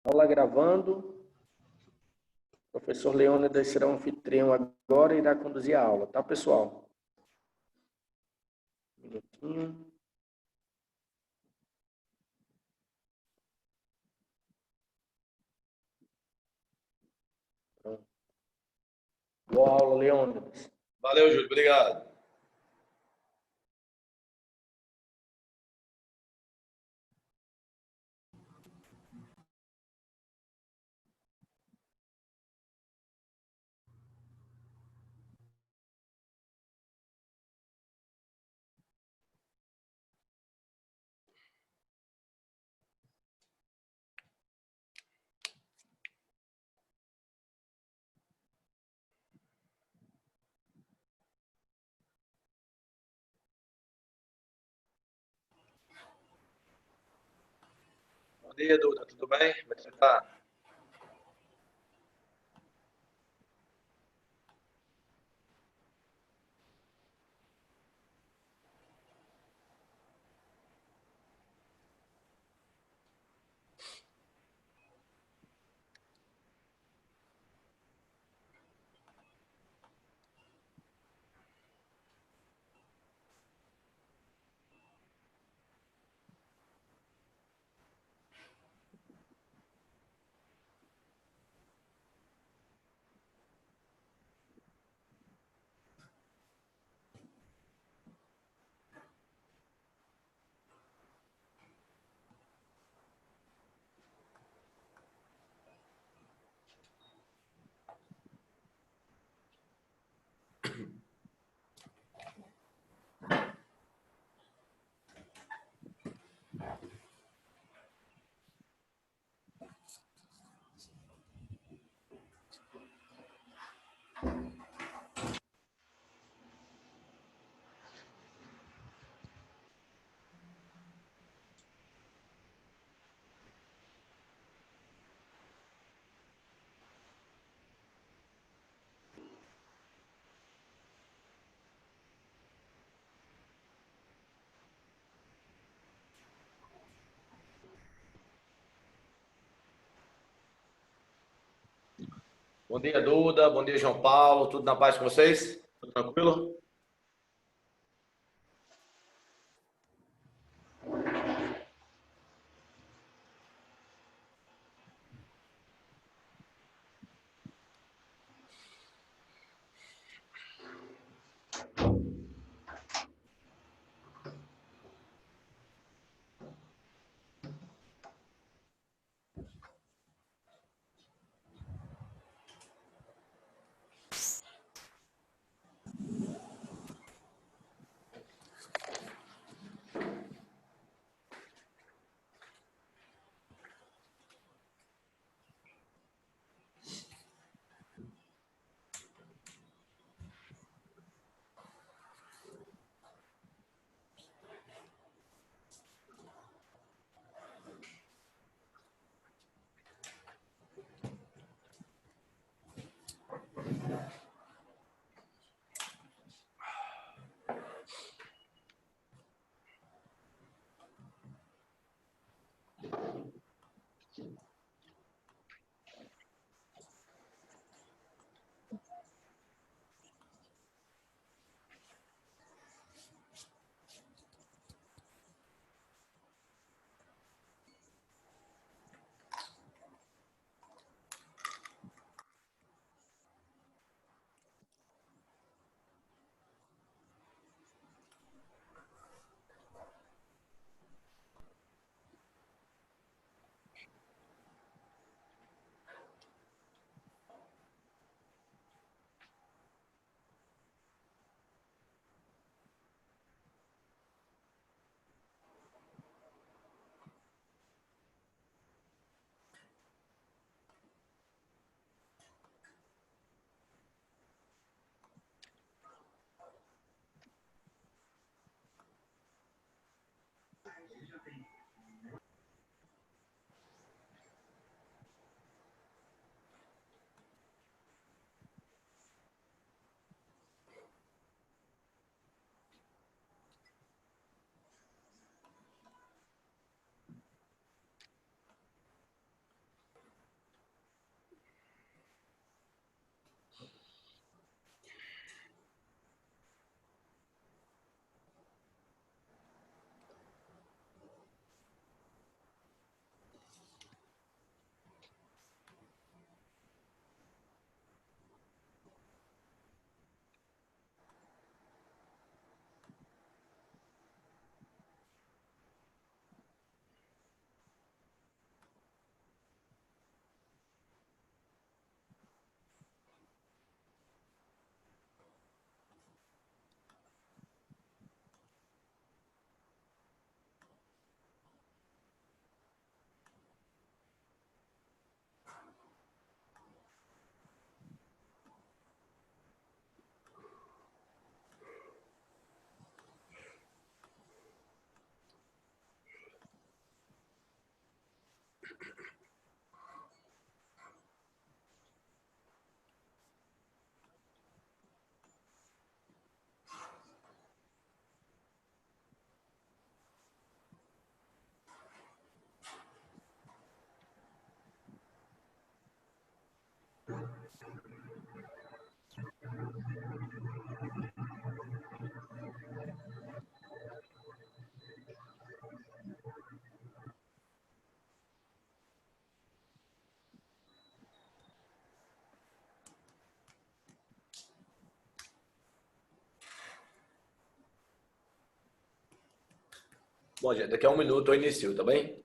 Aula gravando. O professor Leônidas será o anfitrião agora e irá conduzir a aula, tá, pessoal? Um minutinho. Pronto. Boa aula, Leônidas. Valeu, Júlio. Obrigado. Bom dia, Duda. Tudo bem? Como é que você está? Bom dia, Duda. Bom dia, João Paulo. Tudo na paz com vocês? Tudo tranquilo? Bom, gente, daqui a 1 minuto eu inicio, tá bem?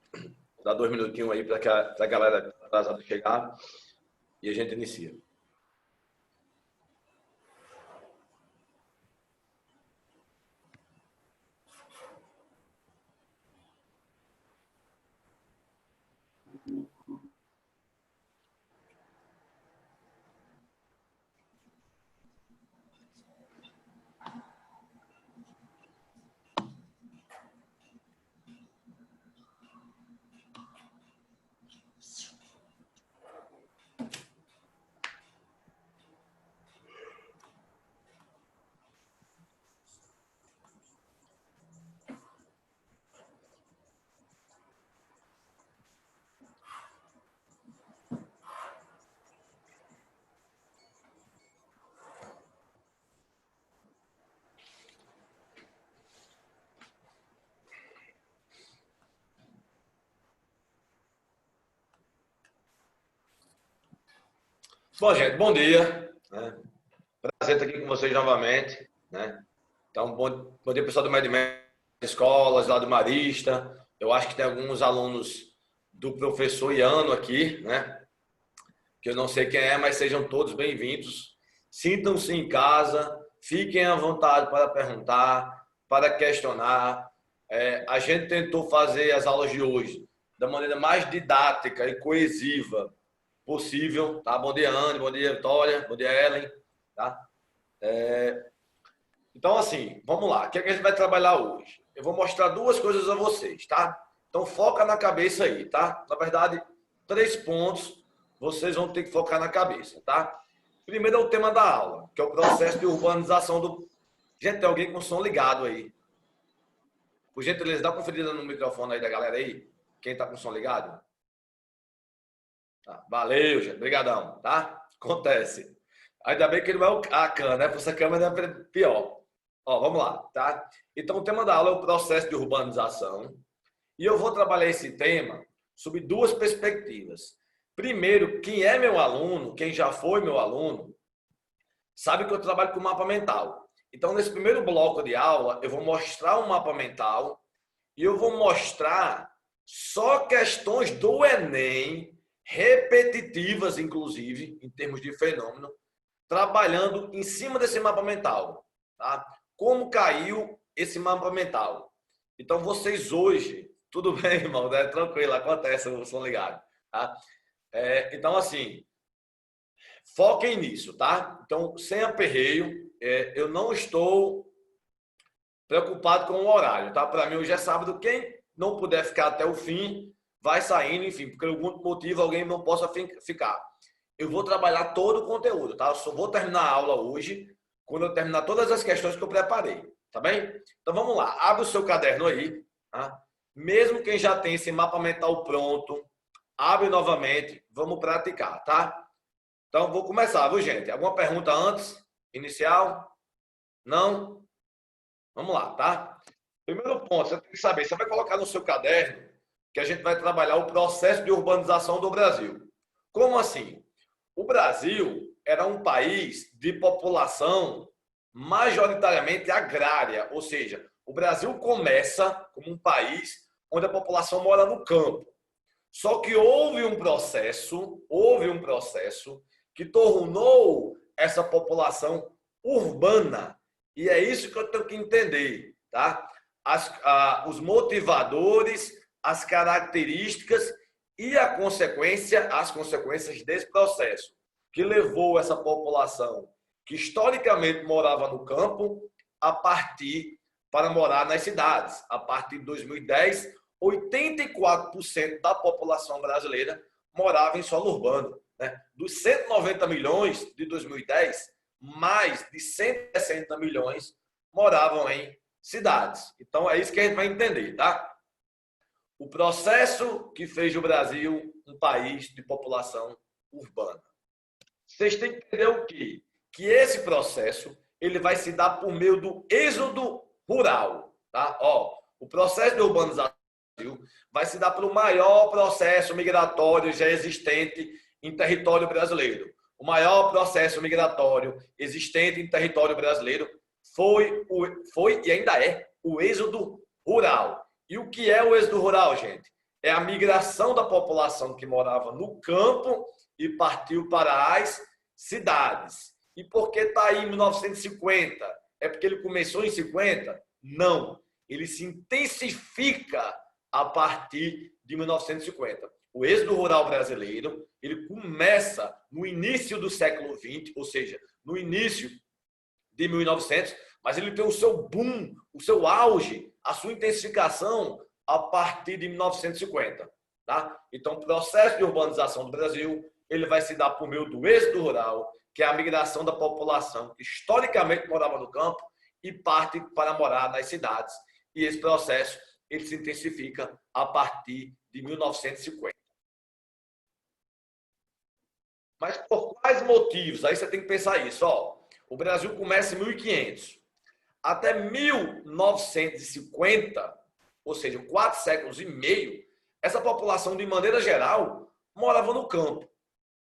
Vou dar 2 minutinhos aí para a galera atrasada chegar e a gente inicia. Bom, gente, bom dia. Né? Prazer estar aqui com vocês novamente. Né? Então, bom dia, pessoal do Medimec, escolas lá do Marista. Eu acho que tem alguns alunos do professor Iano aqui, né? Que eu não sei quem é, mas sejam todos bem-vindos. Sintam-se em casa, fiquem à vontade para perguntar, para questionar. A gente tentou fazer as aulas de hoje da maneira mais didática e coesiva possível, tá? Bom dia, Anne, bom dia, Vitória, bom dia, Ellen, tá? Então, assim, vamos lá. O que é que a gente vai trabalhar hoje? Eu vou mostrar duas coisas a vocês, tá? Então, foca na cabeça aí, tá? Na verdade, 3 pontos vocês vão ter que focar na cabeça, tá? Primeiro é o tema da aula, que é o processo de urbanização do... Gente, tem alguém com som ligado aí? Por gentileza, dá uma conferida no microfone aí da galera aí. Quem tá com som ligado? Tá. Valeu, gente. Obrigadão, tá? Acontece. Ainda bem que ele não é a cana, né? Porque essa câmera é pior. Ó, vamos lá, tá? Então, o tema da aula é o processo de urbanização. E eu vou trabalhar esse tema sob 2 perspectivas. Primeiro, quem é meu aluno, quem já foi meu aluno, sabe que eu trabalho com mapa mental. Então, nesse primeiro bloco de aula, eu vou mostrar um mapa mental e eu vou mostrar só questões do Enem, repetitivas, inclusive, em termos de fenômeno, trabalhando em cima desse mapa mental. Tá? Como caiu esse mapa mental? Então, vocês hoje... Tudo bem, irmão? Né? Tranquilo, acontece, eu sou ligado. Tá? Então, assim, foquem nisso, tá? Então, sem aperreio, eu não estou preocupado com o horário, tá? Para mim, hoje é sábado. Quem não puder ficar até o fim, vai saindo, enfim, por algum motivo alguém não possa ficar. Eu vou trabalhar todo o conteúdo, tá? Eu só vou terminar a aula hoje, quando eu terminar todas as questões que eu preparei, tá bem? Então, vamos lá. Abre o seu caderno aí, tá? Mesmo quem já tem esse mapa mental pronto, abre novamente, vamos praticar, tá? Então, vou começar, viu, gente? Alguma pergunta antes? Inicial? Não? Vamos lá, tá? Primeiro ponto, você tem que saber, você vai colocar no seu caderno que a gente vai trabalhar o processo de urbanização do Brasil. Como assim? O Brasil era um país de população majoritariamente agrária, ou seja, o Brasil começa como um país onde a população mora no campo. Só que houve um processo que tornou essa população urbana. E é isso que eu tenho que entender, tá? Os motivadores, as características e as consequências desse processo que levou essa população que historicamente morava no campo a partir para morar nas cidades. A partir de 2010, 84% da população brasileira morava em solo urbano. Né? Dos 190 milhões de 2010, mais de 160 milhões moravam em cidades. Então, é isso que a gente vai entender, tá? O processo que fez o Brasil um país de população urbana. vocês têm que entender o quê? Que esse processo ele vai se dar por meio do êxodo rural. Tá? Ó, o processo de urbanização vai se dar pelo maior processo migratório já existente em território brasileiro. O maior processo migratório existente em território brasileiro foi e ainda é o êxodo rural. E o que é o êxodo rural, gente? É a migração da população que morava no campo e partiu para as cidades. E por que está aí em 1950? É porque ele começou em 50? Não. Ele se intensifica a partir de 1950. O êxodo rural brasileiro, ele começa no início do século XX, ou seja, no início de 1900, mas ele tem o seu boom, o seu auge, a sua intensificação a partir de 1950. Tá? Então, o processo de urbanização do Brasil, ele vai se dar por meio do êxodo rural, que é a migração da população que historicamente morava no campo e parte para morar nas cidades. E esse processo ele se intensifica a partir de 1950. Mas por quais motivos? Aí você tem que pensar isso. Ó, o Brasil começa em 1500. Até 1950, ou seja, 4 séculos e meio, essa população, de maneira geral, morava no campo.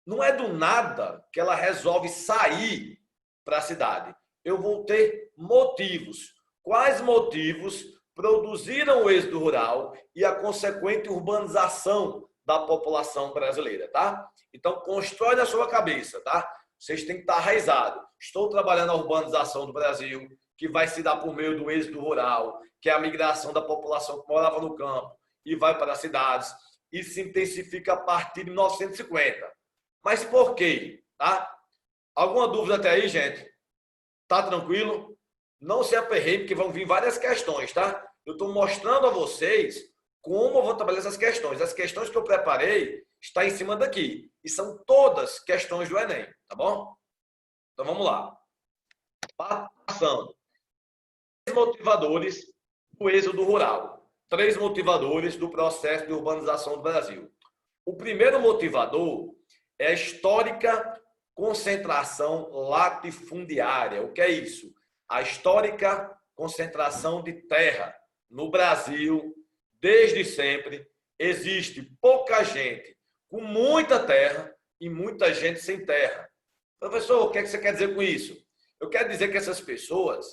Não é do nada que ela resolve sair para a cidade. Eu vou ter motivos. Quais motivos produziram o êxodo rural e a consequente urbanização da população brasileira, tá? Então, constrói na sua cabeça, tá? Vocês têm que estar arraizados. Estou trabalhando a urbanização do Brasil, que vai se dar por meio do êxodo rural, que é a migração da população que morava no campo e vai para as cidades, e se intensifica a partir de 1950. Mas por quê? Tá? Alguma dúvida até aí, gente? Tá tranquilo? Não se aperreiem, porque vão vir várias questões, tá? Eu estou mostrando a vocês como eu vou trabalhar essas questões. As questões que eu preparei estão em cima daqui. E são todas questões do Enem, tá bom? Então vamos lá. Passando. 3 motivadores do êxodo rural. 3 motivadores do processo de urbanização do Brasil. O primeiro motivador é a histórica concentração latifundiária. O que é isso? A histórica concentração de terra. No Brasil, desde sempre, existe pouca gente com muita terra e muita gente sem terra. Professor, o que é que você quer dizer com isso? Eu quero dizer que essas pessoas,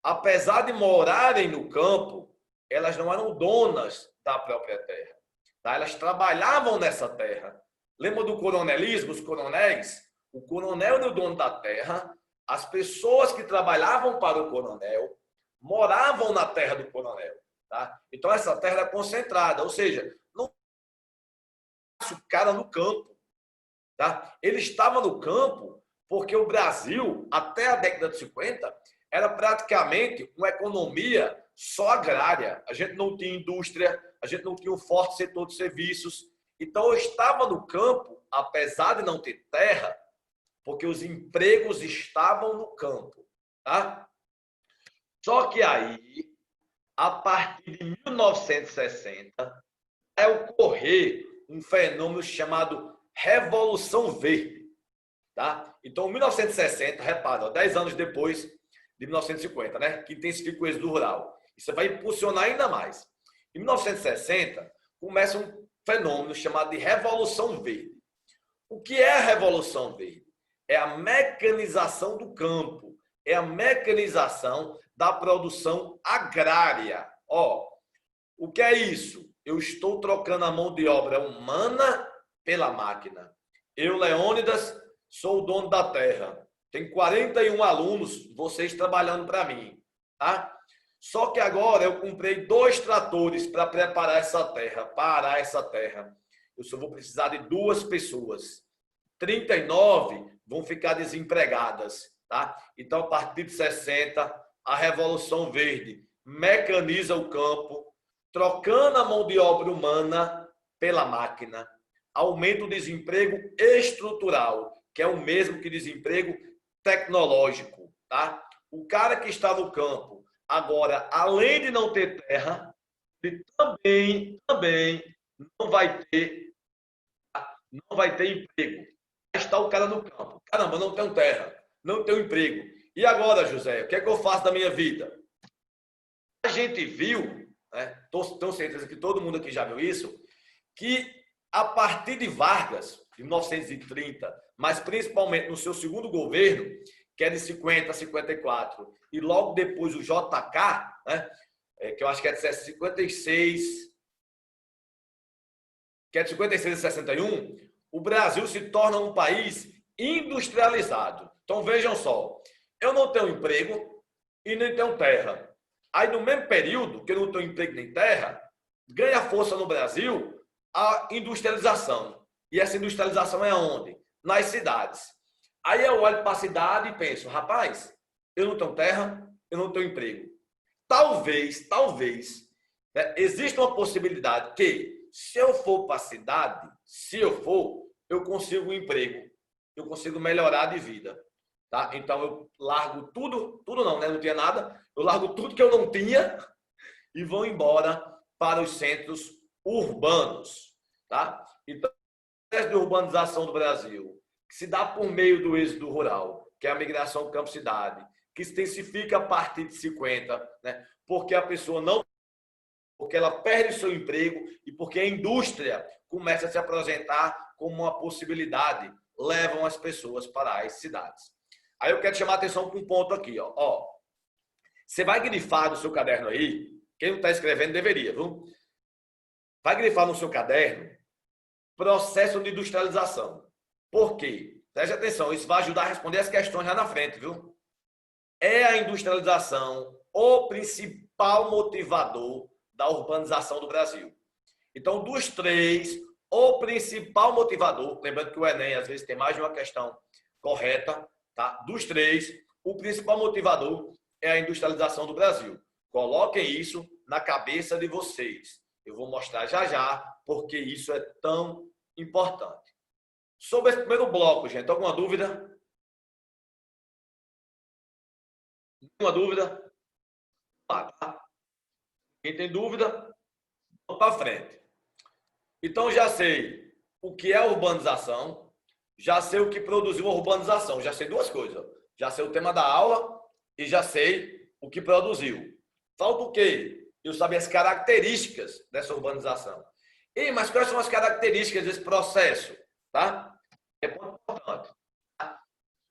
apesar de morarem no campo, elas não eram donas da própria terra. Tá? Elas trabalhavam nessa terra. Lembra do coronelismo, os coronéis? O coronel era o dono da terra. As pessoas que trabalhavam para o coronel moravam na terra do coronel. Tá? Então, essa terra era concentrada. Ou seja, não o cara no campo. Tá? Ele estava no campo porque o Brasil, até a década de 50, era praticamente uma economia só agrária. A gente não tinha indústria, a gente não tinha um forte setor de serviços. Então, eu estava no campo, apesar de não ter terra, porque os empregos estavam no campo. Tá? Só que aí, a partir de 1960, vai ocorrer um fenômeno chamado Revolução Verde. Tá? Então, 1960, repara, 10 anos depois de 1950, né? Que intensifica o êxodo rural. Isso vai impulsionar ainda mais. Em 1960, começa um fenômeno chamado de Revolução Verde. O que é a Revolução Verde? É a mecanização do campo, é a mecanização da produção agrária. Ó, o que é isso? Eu estou trocando a mão de obra humana pela máquina. Eu, Leônidas, sou o dono da terra. Tem 41 alunos, vocês trabalhando para mim. Tá? Só que agora eu comprei 2 tratores para preparar essa terra, parar essa terra. Eu só vou precisar de 2 pessoas. 39 vão ficar desempregadas. Tá? Então, a partir de 60, a Revolução Verde mecaniza o campo, trocando a mão de obra humana pela máquina. Aumenta o desemprego estrutural, que é o mesmo que desemprego tecnológico. Tá? O cara que está no campo, agora, além de não ter terra, ele também não vai ter emprego. está o cara no campo. Caramba, não tenho terra, não tenho emprego. E agora, José, o que é que eu faço da minha vida? A gente viu, né, tenho certeza que todo mundo aqui já viu isso, que a partir de Vargas, de 1930, mas principalmente no seu segundo governo, que é de 50 a 54, e logo depois o JK, né, que eu acho que é de 56, que é de 56 a 61, o Brasil se torna um país industrializado. Então vejam só, eu não tenho emprego e nem tenho terra. Aí no mesmo período que eu não tenho emprego nem terra, ganha força no Brasil a industrialização. E essa industrialização é onde? Nas cidades. Aí eu olho para a cidade e penso, rapaz, eu não tenho terra, eu não tenho emprego. Talvez, né, exista uma possibilidade que, se eu for para a cidade, eu consigo um emprego, eu consigo melhorar de vida. Tá? Então eu largo tudo não, né? Não tinha nada, eu largo tudo que eu não tinha e vou embora para os centros urbanos. Tá? Então, o processo de urbanização do Brasil, que se dá por meio do êxodo rural, que é a migração campo-cidade, que se intensifica a partir de 50, né? Porque a pessoa não, porque ela perde o seu emprego e porque a indústria começa a se apresentar como uma possibilidade, levam as pessoas para as cidades. Aí eu quero chamar a atenção para um ponto aqui, ó. Você vai grifar no seu caderno aí, quem não está escrevendo deveria, viu? Vai grifar no seu caderno processo de industrialização. Por quê? Preste atenção, isso vai ajudar a responder as questões lá na frente, viu? É a industrialização o principal motivador da urbanização do Brasil. Então, dos três, o principal motivador, lembrando que o Enem às vezes tem mais de uma questão correta, tá? Dos três, o principal motivador é a industrialização do Brasil. Coloquem isso na cabeça de vocês. Eu vou mostrar já já porque isso é tão importante. Sobre esse primeiro bloco, gente, alguma dúvida? Alguma dúvida? Tá? Quem tem dúvida, vamos para frente. Então, já sei o que é urbanização, já sei o que produziu a urbanização, já sei duas coisas. Já sei o tema da aula e já sei o que produziu. Falta o quê? Eu saber as características dessa urbanização. Mas quais são as características desse processo? Tá? É importante. As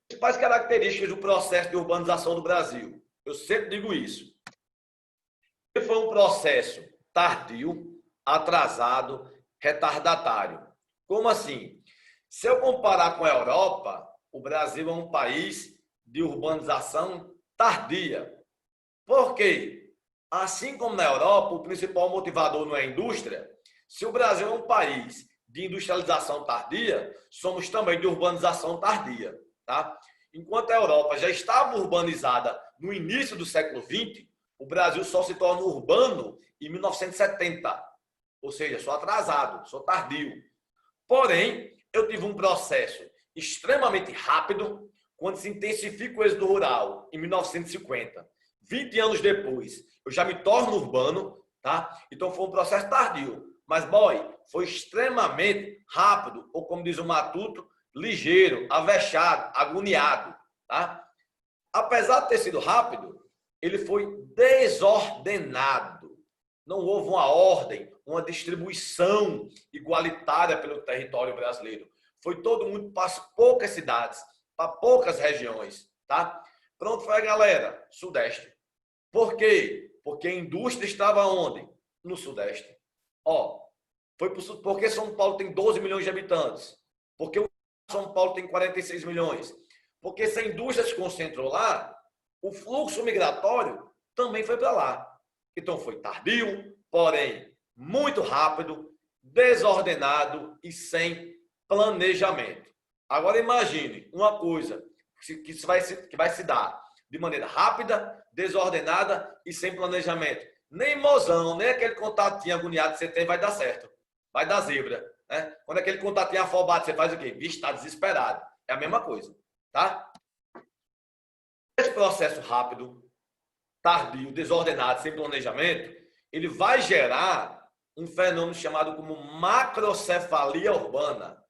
principais características do processo de urbanização do Brasil. Eu sempre digo isso. Foi um processo tardio, atrasado, retardatário. Como assim? Se eu comparar com a Europa, o Brasil é um país de urbanização tardia. Por quê? Assim como na Europa, o principal motivador não é a indústria, se o Brasil é um país de industrialização tardia, somos também de urbanização tardia. Tá? Enquanto a Europa já estava urbanizada no início do século XX, o Brasil só se torna urbano em 1970. Ou seja, sou atrasado, sou tardio. Porém, eu tive um processo extremamente rápido quando se intensifica o êxodo rural, em 1950. 20 anos depois, eu já me torno urbano, tá? Então foi um processo tardio. Mas, boy, foi extremamente rápido, ou como diz o Matuto, ligeiro, avexado, agoniado, tá? Apesar de ter sido rápido, ele foi desordenado. Não houve uma ordem, uma distribuição igualitária pelo território brasileiro. Foi todo mundo para poucas cidades, para poucas regiões, tá? Pronto, foi a galera, Sudeste. Por quê? Porque a indústria estava onde? No Sudeste. Foi porque São Paulo tem 12 milhões de habitantes. Porque o São Paulo tem 46 milhões. Porque se a indústria se concentrou lá, o fluxo migratório também foi para lá. Então foi tardio, porém muito rápido, desordenado e sem planejamento. Agora imagine uma coisa que vai se dar de maneira rápida, desordenada e sem planejamento. Nem mozão, nem aquele contatinho agoniado que você tem vai dar certo. Vai dar zebra. Né? Quando aquele contatinho afobado, você faz o quê? Vixe, está desesperado. É a mesma coisa. Tá? Esse processo rápido, tardio, desordenado, sem planejamento, ele vai gerar um fenômeno chamado como macrocefalia urbana.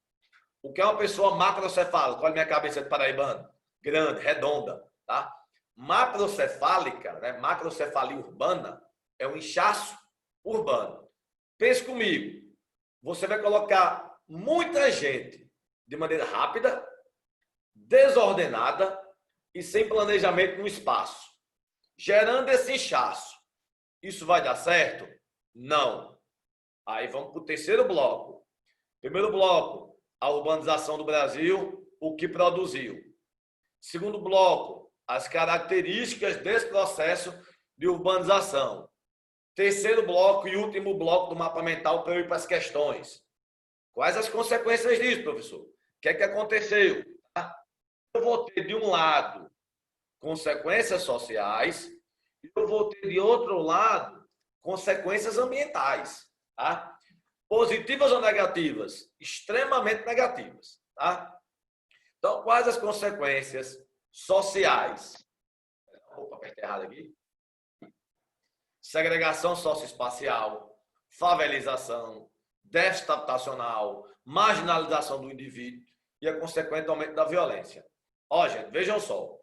O que é uma pessoa macrocefálica? Olha a minha cabeça de paraibano. Grande, redonda, tá? Macrocefálica, né? Macrocefalia urbana, é um inchaço urbano. Pense comigo. Você vai colocar muita gente de maneira rápida, desordenada e sem planejamento no espaço, gerando esse inchaço. Isso vai dar certo? Não. Aí vamos para o terceiro bloco. Primeiro bloco, a urbanização do Brasil, o que produziu. Segundo bloco, as características desse processo de urbanização. Terceiro bloco e último bloco do mapa mental para eu ir para as questões. Quais as consequências disso, professor? O que é que aconteceu? Eu vou ter, de um lado, consequências sociais e eu vou ter, de outro lado, consequências ambientais. Tá? Positivas ou negativas? Extremamente negativas. Tá? Então, quais as consequências sociais? Opa, apertei errado aqui. Segregação socioespacial, favelização, déficit habitacional, marginalização do indivíduo e a consequente aumento da violência. Ó, gente, vejam só.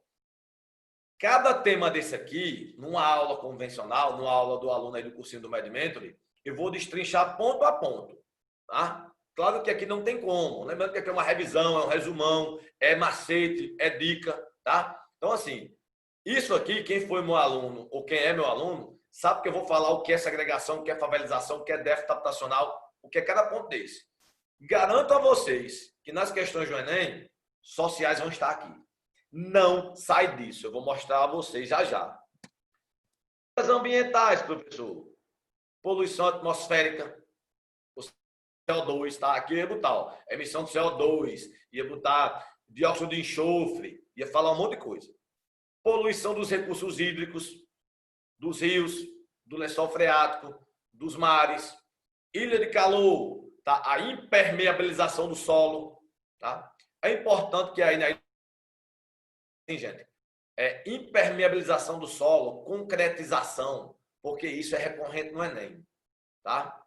Cada tema desse aqui, numa aula convencional, numa aula do aluno aí do cursinho do Medmentory, eu vou destrinchar ponto a ponto, tá? Claro que aqui não tem como. Lembrando que aqui é uma revisão, é um resumão, é macete, é dica, tá? Então, assim, isso aqui, quem foi meu aluno ou quem é meu aluno, sabe que eu vou falar o que é segregação, o que é favelização, o que é déficit habitacional, o que é cada ponto desse. Garanto a vocês que nas questões do Enem, sociais vão estar aqui. Não sai disso. Eu vou mostrar a vocês já já. As ambientais, professor. Poluição atmosférica. O CO2, tá? Aqui ia botar emissão de CO2, ia botar dióxido de enxofre, ia falar um monte de coisa. Poluição dos recursos hídricos, dos rios, do lençol freático, dos mares, ilha de calor, tá? A impermeabilização do solo, tá? É importante que aí na gente, impermeabilização do solo, concretização, porque isso é recorrente no Enem, tá?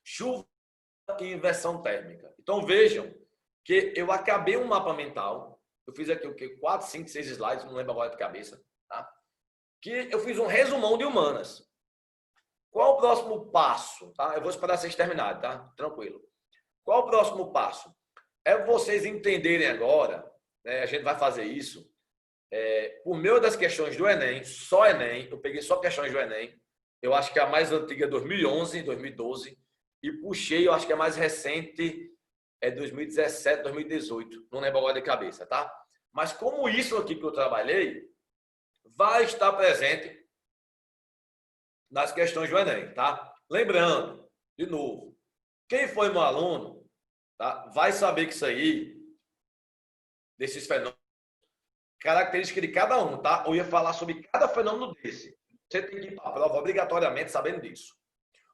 Chuva e inversão térmica. Então vejam que eu acabei um mapa mental, eu fiz aqui o quê? 4, 5, 6 slides, não lembro agora de cabeça, tá? Que eu fiz um resumão de humanas. Qual o próximo passo? Tá? Eu vou esperar vocês terminarem, tá? Tranquilo. Qual o próximo passo? É vocês entenderem agora, né? A gente vai fazer isso, por meio das questões do Enem, só Enem, eu peguei só questões do Enem, eu acho que a mais antiga é 2011, 2012, e puxei, eu acho que a mais recente é 2017, 2018, não lembro agora de cabeça, tá? Mas como isso aqui que eu trabalhei, vai estar presente nas questões do Enem, tá? Lembrando, de novo, quem foi meu aluno, tá? Vai saber que isso aí, desses fenômenos, característica de cada um, tá? Eu ia falar sobre cada fenômeno desse. Você tem que ir para a prova obrigatoriamente sabendo disso.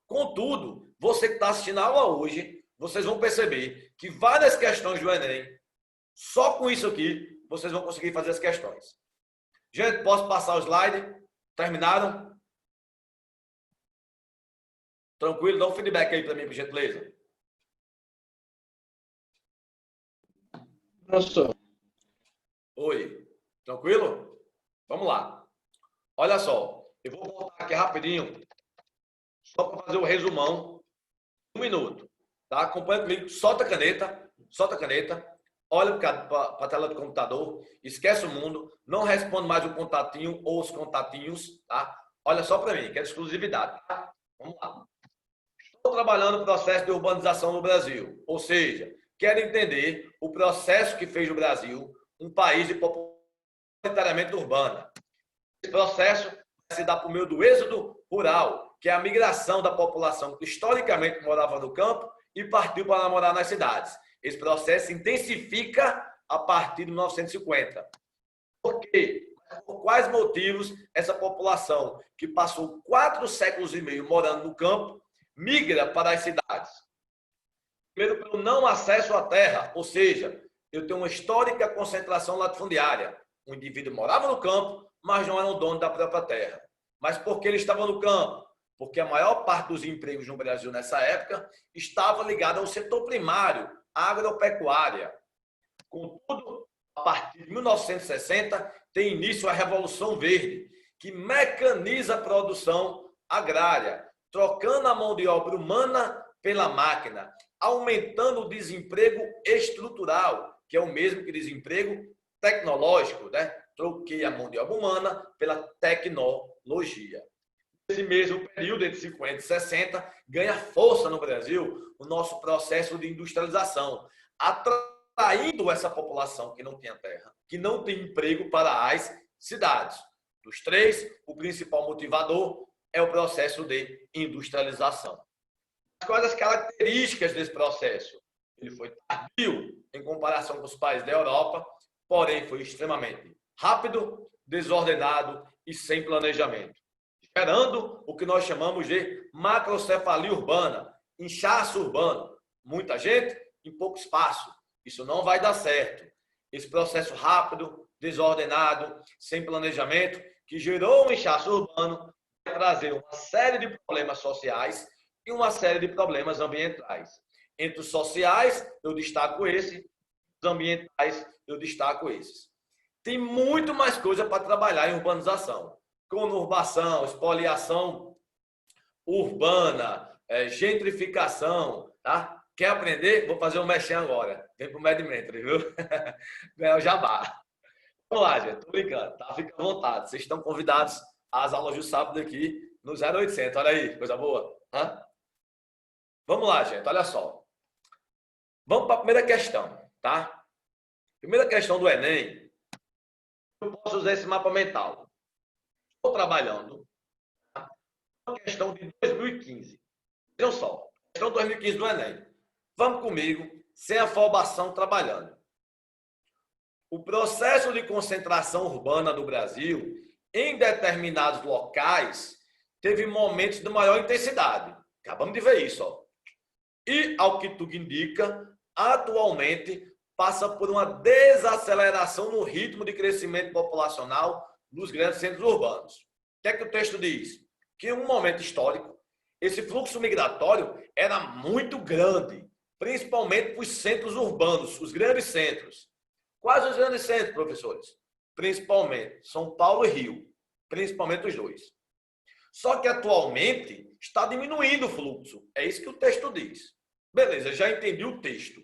Contudo, você que está assistindo a aula hoje, vocês vão perceber que várias questões do Enem, só com isso aqui, vocês vão conseguir fazer as questões. Gente, posso passar o slide? Terminaram? Tranquilo? Dá um feedback aí para mim, por gentileza. Professor. Oi. Tranquilo? Vamos lá. Olha só, eu vou voltar aqui rapidinho, só para fazer o resumão. 1 minuto. Tá? Acompanha comigo. Solta a caneta. Solta a caneta. Olha para a tela do computador. Esquece o mundo. Não responde mais o contatinho ou os contatinhos. Tá? Olha só para mim, que é exclusividade. Tá? Vamos lá. Estou trabalhando no processo de urbanização no Brasil. Ou seja, quero entender o processo que fez o Brasil um país de população majoritariamente urbana. Esse processo vai se dar por meio do êxodo rural, que é a migração da população que historicamente morava no campo e partiu para morar nas cidades. Esse processo se intensifica a partir de 1950. Por quê? Por quais motivos essa população, que passou 4 séculos e meio morando no campo, migra para as cidades? Primeiro, pelo não acesso à terra, ou seja, eu tenho uma histórica concentração latifundiária. O indivíduo morava no campo, mas não era o dono da própria terra. Mas por que ele estava no campo? Porque a maior parte dos empregos no Brasil nessa época estava ligada ao setor primário, agropecuária. Contudo, a partir de 1960, tem início a Revolução Verde, que mecaniza a produção agrária, trocando a mão de obra humana pela máquina, aumentando o desemprego estrutural, que é o mesmo que desemprego tecnológico, né? Troquei a mão de obra humana pela tecnologia. Nesse mesmo período, entre 50 e 60, ganha força no Brasil o nosso processo de industrialização, atraindo essa população que não tinha terra, que não tem emprego para as cidades. Dos três, o principal motivador é o processo de industrialização. Quais as características desse processo? Ele foi tardio em comparação com os países da Europa, porém foi extremamente rápido, desordenado e sem planejamento, gerando o que nós chamamos de macrocefalia urbana, inchaço urbano. Muita gente em pouco espaço. Isso não vai dar certo. Esse processo rápido, desordenado, sem planejamento, que gerou um inchaço urbano, vai trazer uma série de problemas sociais e uma série de problemas ambientais. Entre os sociais, eu destaco esse, os ambientais, eu destaco esses. Tem muito mais coisa para trabalhar em urbanização. Conurbação, espoliação urbana, gentrificação, tá? Quer aprender? Vou fazer um mexer agora. Vem pro Medimentary, viu? Ganhar o jabá. Vamos lá, gente. Tô brincando, tá? Fica à vontade. Vocês estão convidados às aulas do sábado aqui no 0800. Olha aí, coisa boa. Hã? Vamos lá, gente. Olha só. Vamos para a primeira questão, tá? Primeira questão do Enem. Eu posso usar esse mapa mental. Estou trabalhando. Tá? Uma questão de 2015. Vejam só. Questão 2015 do Enem. Vamos comigo, sem afobação, trabalhando. O processo de concentração urbana do Brasil, em determinados locais, teve momentos de maior intensidade. Acabamos de ver isso, ó. E, ao que tudo indica, atualmente passa por uma desaceleração no ritmo de crescimento populacional dos grandes centros urbanos. O que é que o texto diz? Que em um momento histórico, esse fluxo migratório era muito grande, principalmente para os centros urbanos, os grandes centros. Quais os grandes centros, professores? Principalmente São Paulo e Rio, principalmente os dois. Só que atualmente está diminuindo o fluxo. É isso que o texto diz. Beleza, já entendi o texto.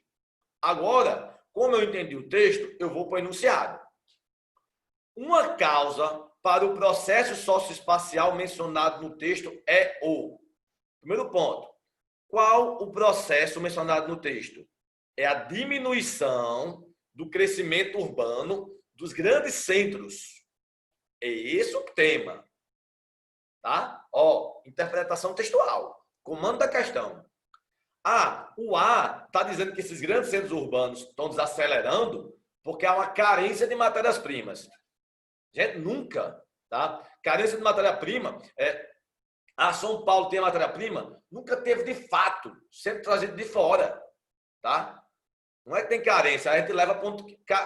Agora, como eu entendi o texto, eu vou para o enunciado. Uma causa para o processo socioespacial mencionado no texto é o... Primeiro ponto. Qual o processo mencionado no texto? É a diminuição do crescimento urbano dos grandes centros. É esse o tema. Tá? Ó, interpretação textual. Comando da questão. O A está dizendo que esses grandes centros urbanos estão desacelerando porque há uma carência de matérias-primas. Gente, nunca, tá? Carência de matéria-prima, São Paulo tem matéria-prima? Nunca teve de fato, sempre trazido de fora, tá? Não é que tem carência, a gente leva ponto,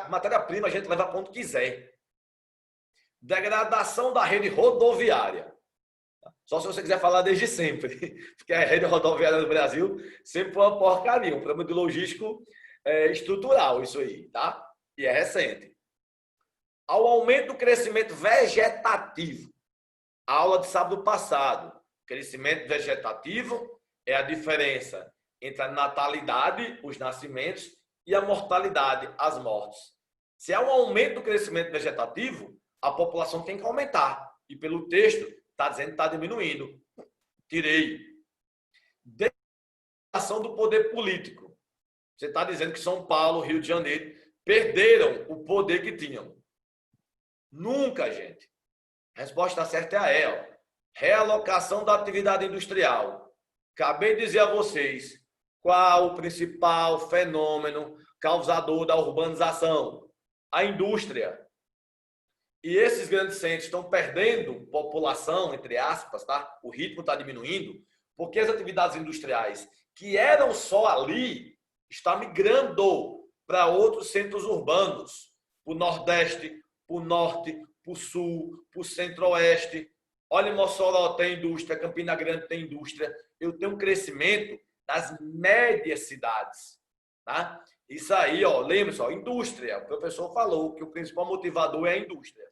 matéria-prima a gente leva ponto quiser. Degradação da rede rodoviária. Só se você quiser falar desde sempre, porque a rede rodoviária do Brasil sempre foi uma porcaria, um problema de logístico estrutural, isso aí, tá? E é recente. Ao aumento do crescimento vegetativo, a aula de sábado passado, crescimento vegetativo é a diferença entre a natalidade, os nascimentos, e a mortalidade, as mortes. Se há um aumento do crescimento vegetativo, a população tem que aumentar. E pelo texto, está dizendo que está diminuindo. Tirei. Degradação do poder político. Você está dizendo que São Paulo, Rio de Janeiro, perderam o poder que tinham. Nunca, gente. A resposta certa é a E. Realocação da atividade industrial. Acabei de dizer a vocês qual o principal fenômeno causador da urbanização. A indústria. E esses grandes centros estão perdendo população, entre aspas, tá? O ritmo está diminuindo, porque as atividades industriais que eram só ali estão migrando para outros centros urbanos, para o Nordeste, para o Norte, para o Sul, para o Centro-Oeste. Olha, Mossoró tem indústria, Campina Grande tem indústria. Eu tenho um crescimento das médias cidades. tá? Isso aí, ó, lembre-se, ó, indústria. O professor falou que o principal motivador é a indústria.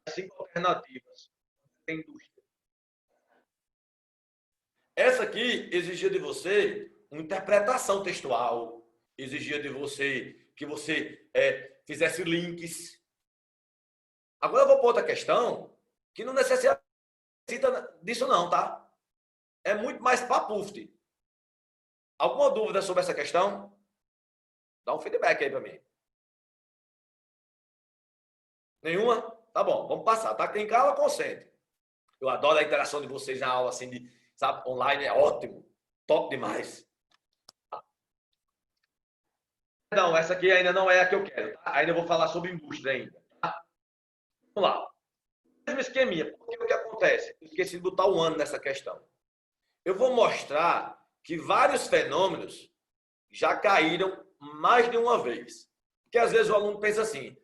5 alternativas. Tem indústria. Essa aqui exigia de você uma interpretação textual, exigia de você que você fizesse links. Agora eu vou para outra questão que não necessita disso não, tá? É muito mais papufte. Alguma dúvida sobre essa questão? Dá um feedback aí para mim. Nenhuma? Tá bom, vamos passar. Tá? Quem cala, consente. Eu adoro a interação de vocês na aula, assim, sabe, online, é ótimo. Top demais. Não, essa aqui ainda não é a que eu quero. Tá? Ainda vou falar sobre indústria ainda. Tá? Vamos lá. Mesmo esqueminha. Porque o que acontece? Eu esqueci de botar o ano nessa questão. Eu vou mostrar que vários fenômenos já caíram mais de uma vez. Porque às vezes o aluno pensa assim,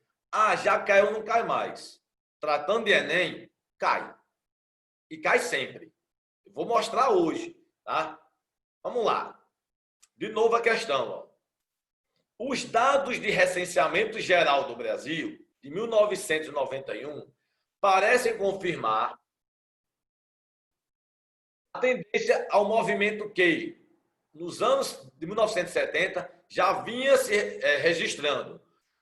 já caiu, não cai mais. Tratando de Enem, cai. E cai sempre. Eu vou mostrar hoje, tá? Vamos lá. De novo a questão, ó. Os dados de recenseamento geral do Brasil, de 1991, parecem confirmar a tendência ao movimento que, nos anos de 1970, já vinha se registrando,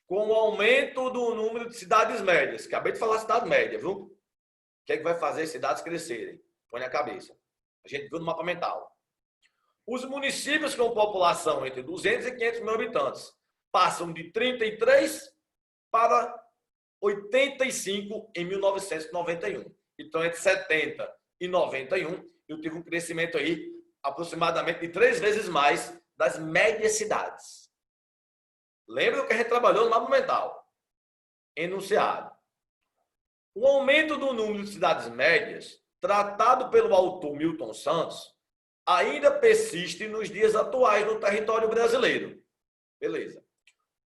com o aumento do número de cidades médias. Acabei de falar cidade média, viu? O que é que vai fazer as cidades crescerem? Põe na cabeça. A gente viu no mapa mental. Os municípios com população entre 200 e 500 mil habitantes passam de 33 para 85 em 1991. Então, entre 70 e 91, eu tive um crescimento aí aproximadamente de 3 vezes mais das médias cidades. Lembra o que a gente trabalhou no mapa mental? Enunciado. O aumento do número de cidades médias, tratado pelo autor Milton Santos, ainda persiste nos dias atuais no território brasileiro. Beleza.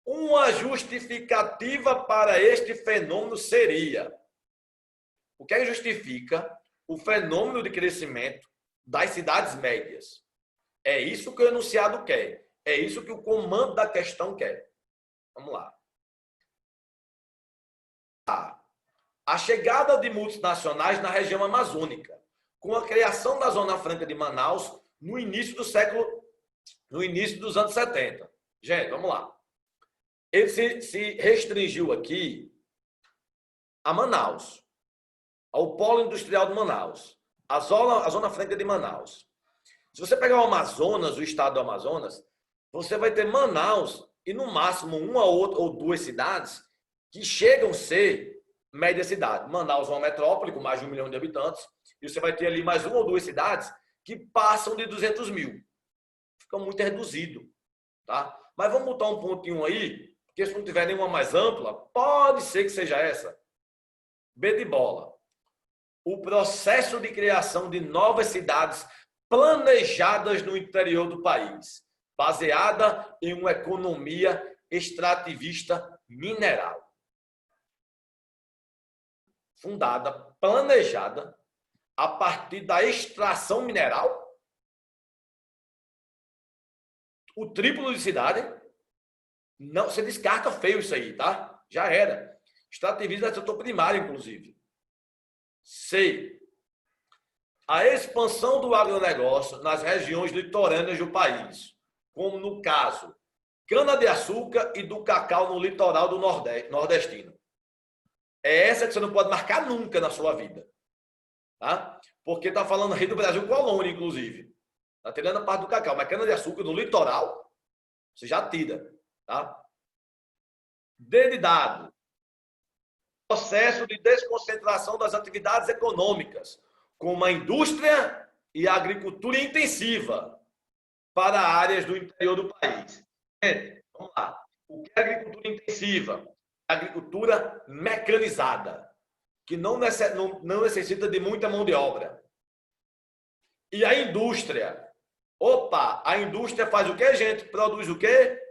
Uma justificativa para este fenômeno seria: o que é que justifica o fenômeno de crescimento das cidades médias? É isso que o enunciado quer. É isso que o comando da questão quer. Vamos lá. A chegada de multinacionais na região amazônica, com a criação da Zona Franca de Manaus no início dos anos 70. Gente, vamos lá. Ele se restringiu aqui a Manaus, ao polo industrial de Manaus, a Zona Franca de Manaus. Se você pegar o Amazonas, o estado do Amazonas, você vai ter Manaus e, no máximo, uma ou duas cidades que chegam a ser média cidade. Manaus é uma metrópole com mais de 1 milhão de habitantes, e você vai ter ali mais uma ou duas cidades que passam de 200 mil. Fica muito reduzido, tá? Mas vamos botar um pontinho aí, porque se não tiver nenhuma mais ampla, pode ser que seja essa. B de bola. O processo de criação de novas cidades planejadas no interior do país, baseada em uma economia extrativista mineral. Fundada, planejada, a partir da extração mineral. O triplo de cidade. Não, você descarta feio isso aí, tá? Já era. Extrativismo é setor primário, inclusive. C. A expansão do agronegócio nas regiões litorâneas do país, como no caso cana-de-açúcar e do cacau no litoral do nordestino. É essa que você não pode marcar nunca na sua vida. Tá? Porque está falando aí do Brasil colônia, inclusive. Está tirando a parte do cacau, mas cana-de-açúcar no litoral, você já tira. Tá? D de dado. Processo de desconcentração das atividades econômicas, como a indústria e a agricultura intensiva para áreas do interior do país. Gente, vamos lá. O que é agricultura intensiva? Agricultura mecanizada, que não necessita de muita mão de obra. E a indústria? Opa, a indústria faz o quê, gente? Produz o quê?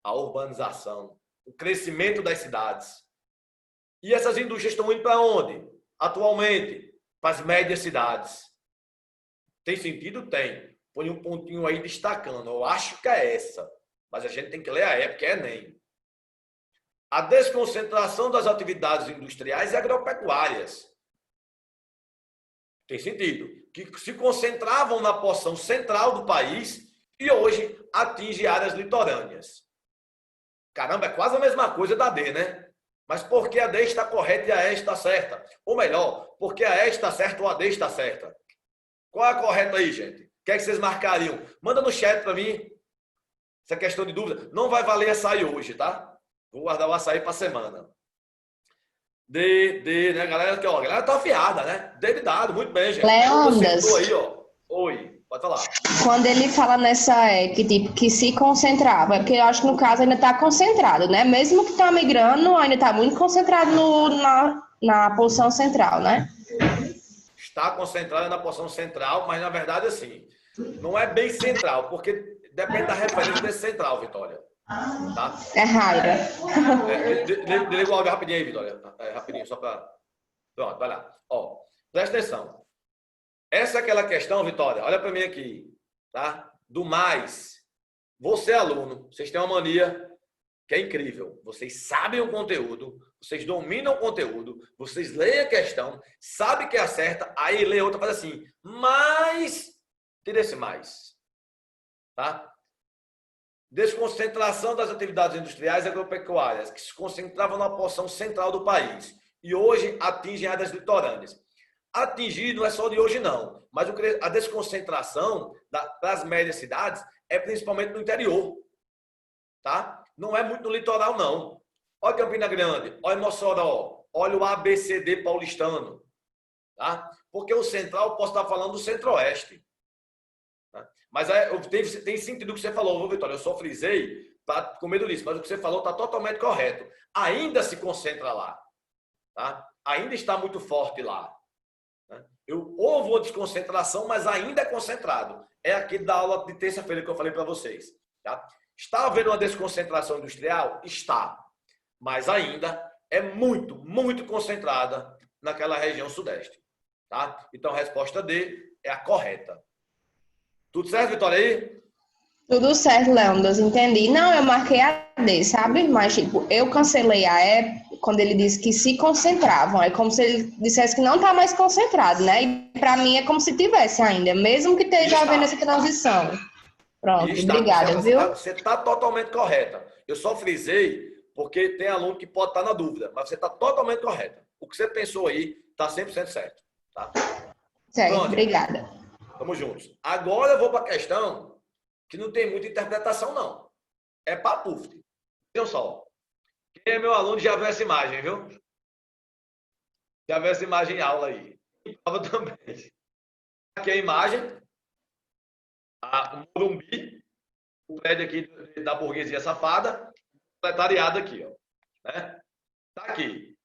A urbanização, o crescimento das cidades. E essas indústrias estão indo para onde? Atualmente, para as médias cidades. Tem sentido? Tem. Põe um pontinho aí destacando. Eu acho que é essa. mas a gente tem que ler a época, é Enem. A desconcentração das atividades industriais e agropecuárias. Tem sentido. Que se concentravam na porção central do país e hoje atinge áreas litorâneas. Caramba, é quase a mesma coisa da D, né? Mas por que a D está correta e a E está certa? Ou melhor, por que a E está certa ou a D está certa? Qual é a correta aí, gente? O que é que vocês marcariam? Manda no chat para mim. Essa questão de dúvida. Não vai valer açaí hoje, tá? Vou guardar o açaí para a semana. D, né? Galera, aqui, ó, a galera tá afiada, né? D dado, muito bem, gente. Leondas. Aí, ó. Oi, pode falar. Quando ele fala nessa que tipo que se concentrava, é porque eu acho que no caso ainda está concentrado, né? Mesmo que está migrando, ainda está muito concentrado na posição central, né? Está concentrado na porção central, mas na verdade assim, não é bem central, porque depende da referência desse central, Vitória. Tá? É raiva. Desliga o áudio rapidinho aí, Vitória. Rapidinho, só para... Pronto, vai lá. Ó, presta atenção. Essa é aquela questão, Vitória, olha para mim aqui, tá? Do mais. Você, aluno, vocês têm uma mania que é incrível. Vocês sabem o conteúdo, vocês dominam o conteúdo, vocês leem a questão, sabem que acerta, aí lê outra e faz assim, mas... Tira esse mais. Tá? Desconcentração das atividades industriais e agropecuárias, que se concentravam na porção central do país e hoje atingem áreas litorâneas. Atingir não é só de hoje, não, mas a desconcentração das médias cidades é principalmente no interior. Tá? Não é muito no litoral, não. Olha Campina Grande, olha Mossoró, olha o ABCD paulistano. Tá? Porque o central, posso estar falando do centro-oeste. Mas tem sentido o que você falou, Vitória. Eu só frisei com medo disso, mas o que você falou está totalmente correto. Ainda se concentra lá. Tá? Ainda está muito forte lá. Houve uma desconcentração, mas ainda é concentrado. É aqui da aula de terça-feira que eu falei para vocês. Tá? Está havendo uma desconcentração industrial? Está. Mas ainda é muito, muito concentrada naquela região sudeste. Tá? Então, a resposta D é a correta. Tudo certo, Vitória, aí? Tudo certo, Leondas, entendi. Não, eu marquei a D, sabe? Mas, tipo, eu cancelei a E quando ele disse que se concentravam. É como se ele dissesse que não está mais concentrado, né? E para mim é como se tivesse ainda, mesmo que esteja havendo essa transição. Pronto, obrigada, viu? Você está totalmente correta. Eu só frisei porque tem aluno que pode estar na dúvida, mas você está totalmente correta. O que você pensou aí está 100% certo. Tá? Certo, pronto. Obrigada. Tamo juntos. Agora eu vou para a questão que não tem muita interpretação, não. É para PUFT. Vejam só. Quem é meu aluno já viu essa imagem, viu? Já viu essa imagem em aula aí. E prova também. Aqui é a imagem. O Morumbi, o prédio aqui da burguesia safada, proletariado aqui, ó. Né? Tá aqui.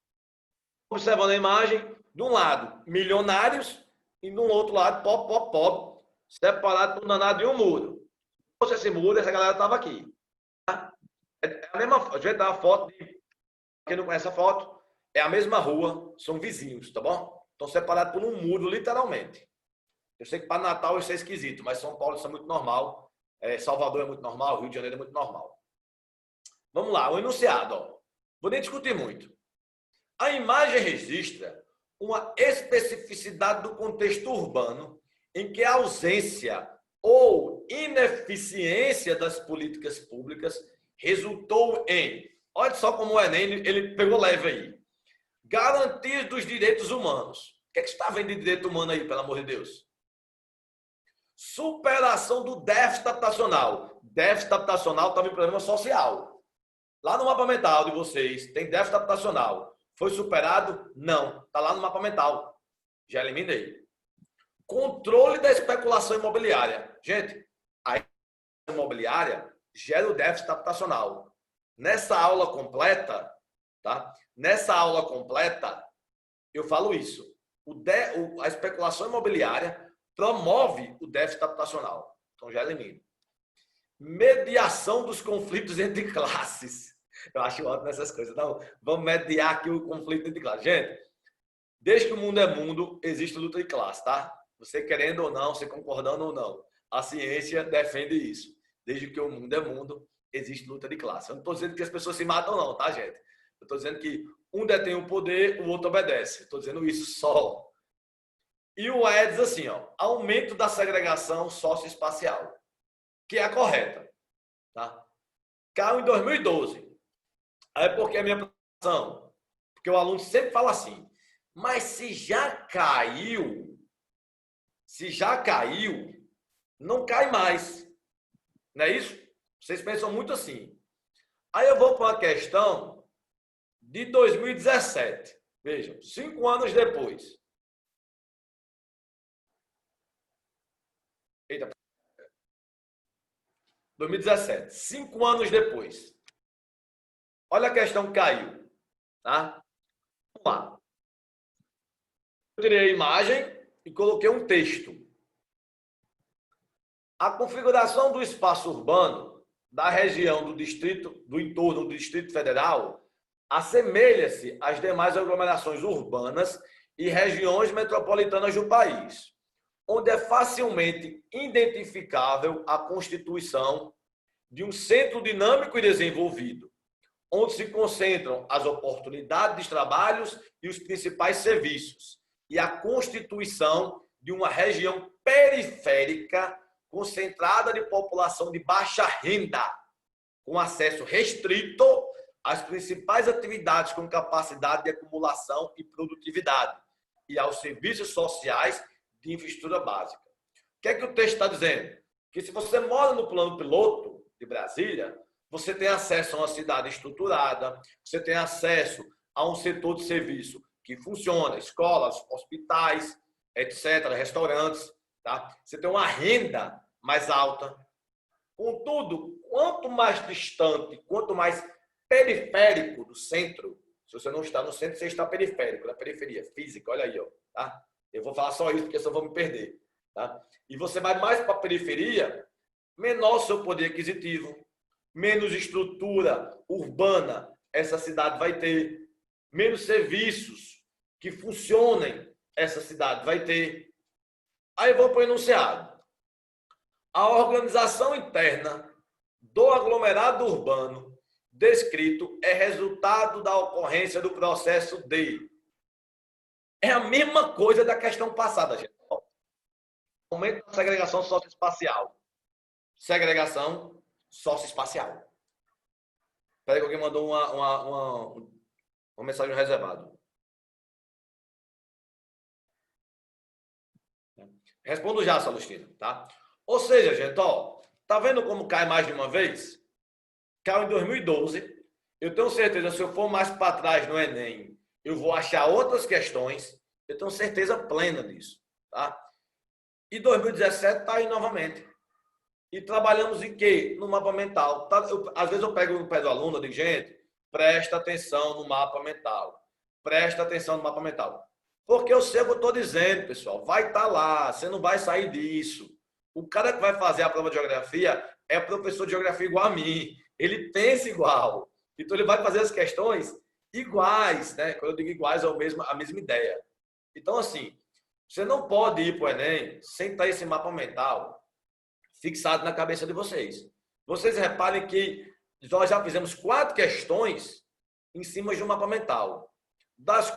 Observando a imagem, de um lado, milionários, e do outro lado, pobre, separado por um danado de um muro. Se fosse esse muro, essa galera estava aqui. Tá? É a mesma foto. A gente dá uma foto quem não conhece a foto, é a mesma rua, são vizinhos, tá bom? Estão separados por um muro, literalmente. Eu sei que para Natal isso é esquisito, mas São Paulo isso é muito normal, Salvador é muito normal, Rio de Janeiro é muito normal. Vamos lá, o enunciado, ó. Vou nem discutir muito. A imagem registra uma especificidade do contexto urbano em que a ausência ou ineficiência das políticas públicas resultou em, olha só como o Enem, ele pegou leve aí, garantia dos direitos humanos. O que é que você está vendo de direito humano aí, pelo amor de Deus? Superação do déficit habitacional. Déficit habitacional estava em problema social. Lá no mapa mental de vocês, tem déficit habitacional. Foi superado? Não. Está lá no mapa mental. Já eliminei. Controle da especulação imobiliária. Gente, a imobiliária gera o déficit habitacional. Nessa aula completa, tá? Nessa aula completa, eu falo isso. A especulação imobiliária promove o déficit habitacional. Então, já elimino. Mediação dos conflitos entre classes. Eu acho ótimo essas coisas. Não, vamos mediar aqui o conflito entre classes. Gente, desde que o mundo é mundo, existe luta de classe, tá? Você querendo ou não, você concordando ou não. A ciência defende isso. Desde que o mundo é mundo, existe luta de classe. Eu não estou dizendo que as pessoas se matam, não, tá, gente? Eu estou dizendo que um detém o poder, o outro obedece. Estou dizendo isso só. E o E diz assim, ó, aumento da segregação socioespacial, que é a correta. Tá? Caiu em 2012. Aí porque a minha preocupação? Porque o aluno sempre fala assim, mas se já caiu, não cai mais. Não é isso? Vocês pensam muito assim. Aí eu vou para uma questão de 2017. Vejam, 5 anos depois. Eita. 2017, 5 anos depois. Olha a questão que caiu. Tá? Vamos lá. Eu tirei a imagem e coloquei um texto. A configuração do espaço urbano da região do distrito, do entorno do Distrito Federal, assemelha-se às demais aglomerações urbanas e regiões metropolitanas do país, onde é facilmente identificável a constituição de um centro dinâmico e desenvolvido, onde se concentram as oportunidades de trabalhos e os principais serviços, e a constituição de uma região periférica concentrada de população de baixa renda, com acesso restrito às principais atividades com capacidade de acumulação e produtividade, e aos serviços sociais de infraestrutura básica. O que é que o texto está dizendo? Que se você mora no plano piloto de Brasília, você tem acesso a uma cidade estruturada, você tem acesso a um setor de serviço que funciona, escolas, hospitais, etc., restaurantes, tá? Você tem uma renda mais alta. Contudo, quanto mais distante, quanto mais periférico do centro, se você não está no centro, você está periférico, na periferia física, olha aí, ó, tá? Eu vou falar só isso, porque senão eu vou me perder, tá? E você vai mais para a periferia, menor seu poder aquisitivo, menos estrutura urbana essa cidade vai ter, menos serviços que funcionem essa cidade vai ter. Aí eu vou para o enunciado. A organização interna do aglomerado urbano descrito é resultado da ocorrência do processo de... É a mesma coisa da questão passada, gente. Aumento da segregação socioespacial. Segregação socioespacial. Espera que alguém mandou uma mensagem reservada. Respondo já, Salustino, tá? Ou seja, gente, ó, tá vendo como cai mais de uma vez? Caiu em 2012. Eu tenho certeza, se eu for mais para trás no Enem, eu vou achar outras questões. Eu tenho certeza plena disso, tá? E 2017 tá aí novamente. E trabalhamos em quê? No mapa mental. Às vezes eu pego no pé do aluno e digo, gente, presta atenção no mapa mental. Presta atenção no mapa mental. Porque eu sei o que eu estou dizendo, pessoal. Vai estar lá, você não vai sair disso. O cara que vai fazer a prova de geografia é professor de geografia igual a mim. Ele pensa igual. Então ele vai fazer as questões iguais, né? Quando eu digo iguais, é a mesma ideia. Então, assim, você não pode ir para o Enem sem ter esse mapa mental fixado na cabeça de vocês. Vocês reparem que nós já fizemos 4 questões em cima de um mapa mental. Das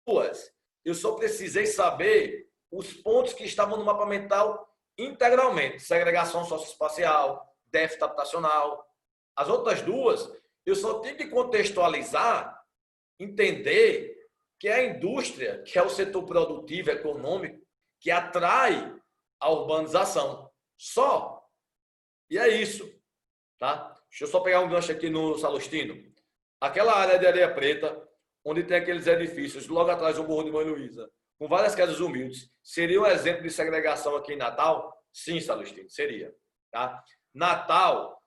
duas, eu só precisei saber os pontos que estavam no mapa mental integralmente. Segregação socioespacial, déficit habitacional. As outras duas, eu só tive que contextualizar, entender que é a indústria, que é o setor produtivo, econômico, que atrai a urbanização. Só. E é isso. Tá? Deixa eu só pegar um gancho aqui no Salustino. Aquela área de areia preta, onde tem aqueles edifícios, logo atrás do Morro de Mãe Luísa, com várias casas humildes, seria um exemplo de segregação aqui em Natal? Sim, Salustino, seria. Tá? Natal,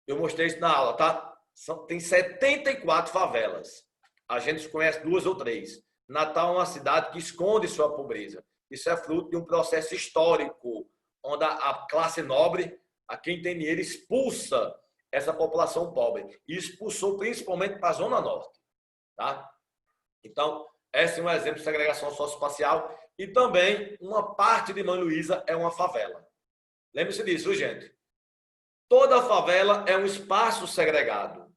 eu mostrei isso na aula, tá? Tem 74 favelas. A gente conhece 2 ou 3. Natal é uma cidade que esconde sua pobreza. Isso é fruto de um processo histórico, onde a classe nobre, a quem tem dinheiro, expulsa essa população pobre. E expulsou principalmente para a Zona Norte. Tá? Então, esse é um exemplo de segregação socioespacial. E também, uma parte de Mãe Luísa é uma favela. Lembre-se disso, gente. Toda favela é um espaço segregado,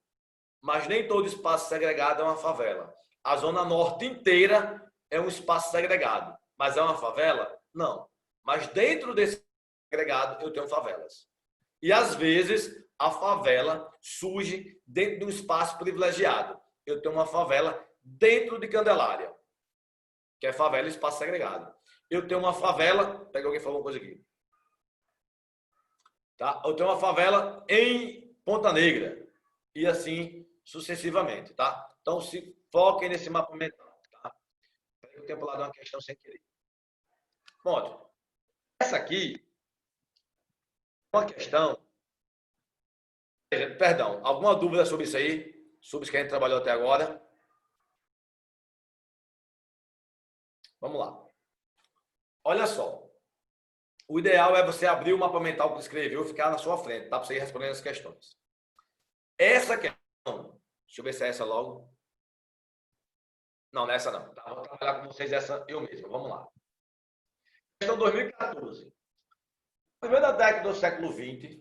mas nem todo espaço segregado é uma favela. A Zona Norte inteira é um espaço segregado, mas é uma favela? Não. Mas dentro desse segregado eu tenho favelas. E às vezes a favela surge dentro de um espaço privilegiado. Eu tenho uma favela dentro de Candelária, que é favela e espaço segregado. Eu tenho uma favela, pega alguém falou uma coisa aqui. Tá? Eu tenho uma favela em Ponta Negra e assim sucessivamente, tá? Então se foquem nesse mapa mental, tá? Eu tenho pulado uma questão sem querer. Ponto. Essa aqui é uma questão. Perdão, alguma dúvida sobre isso aí? Sobre isso que a gente trabalhou até agora? Vamos lá. Olha só. O ideal é você abrir o mapa mental que escreveu e ficar na sua frente, tá? Para você ir respondendo as questões. Essa questão, deixa eu ver se é essa logo. Não, não é essa não. Tá? Vou trabalhar com vocês essa eu mesmo. Vamos lá. Questão 2014. Primeira década do século XX,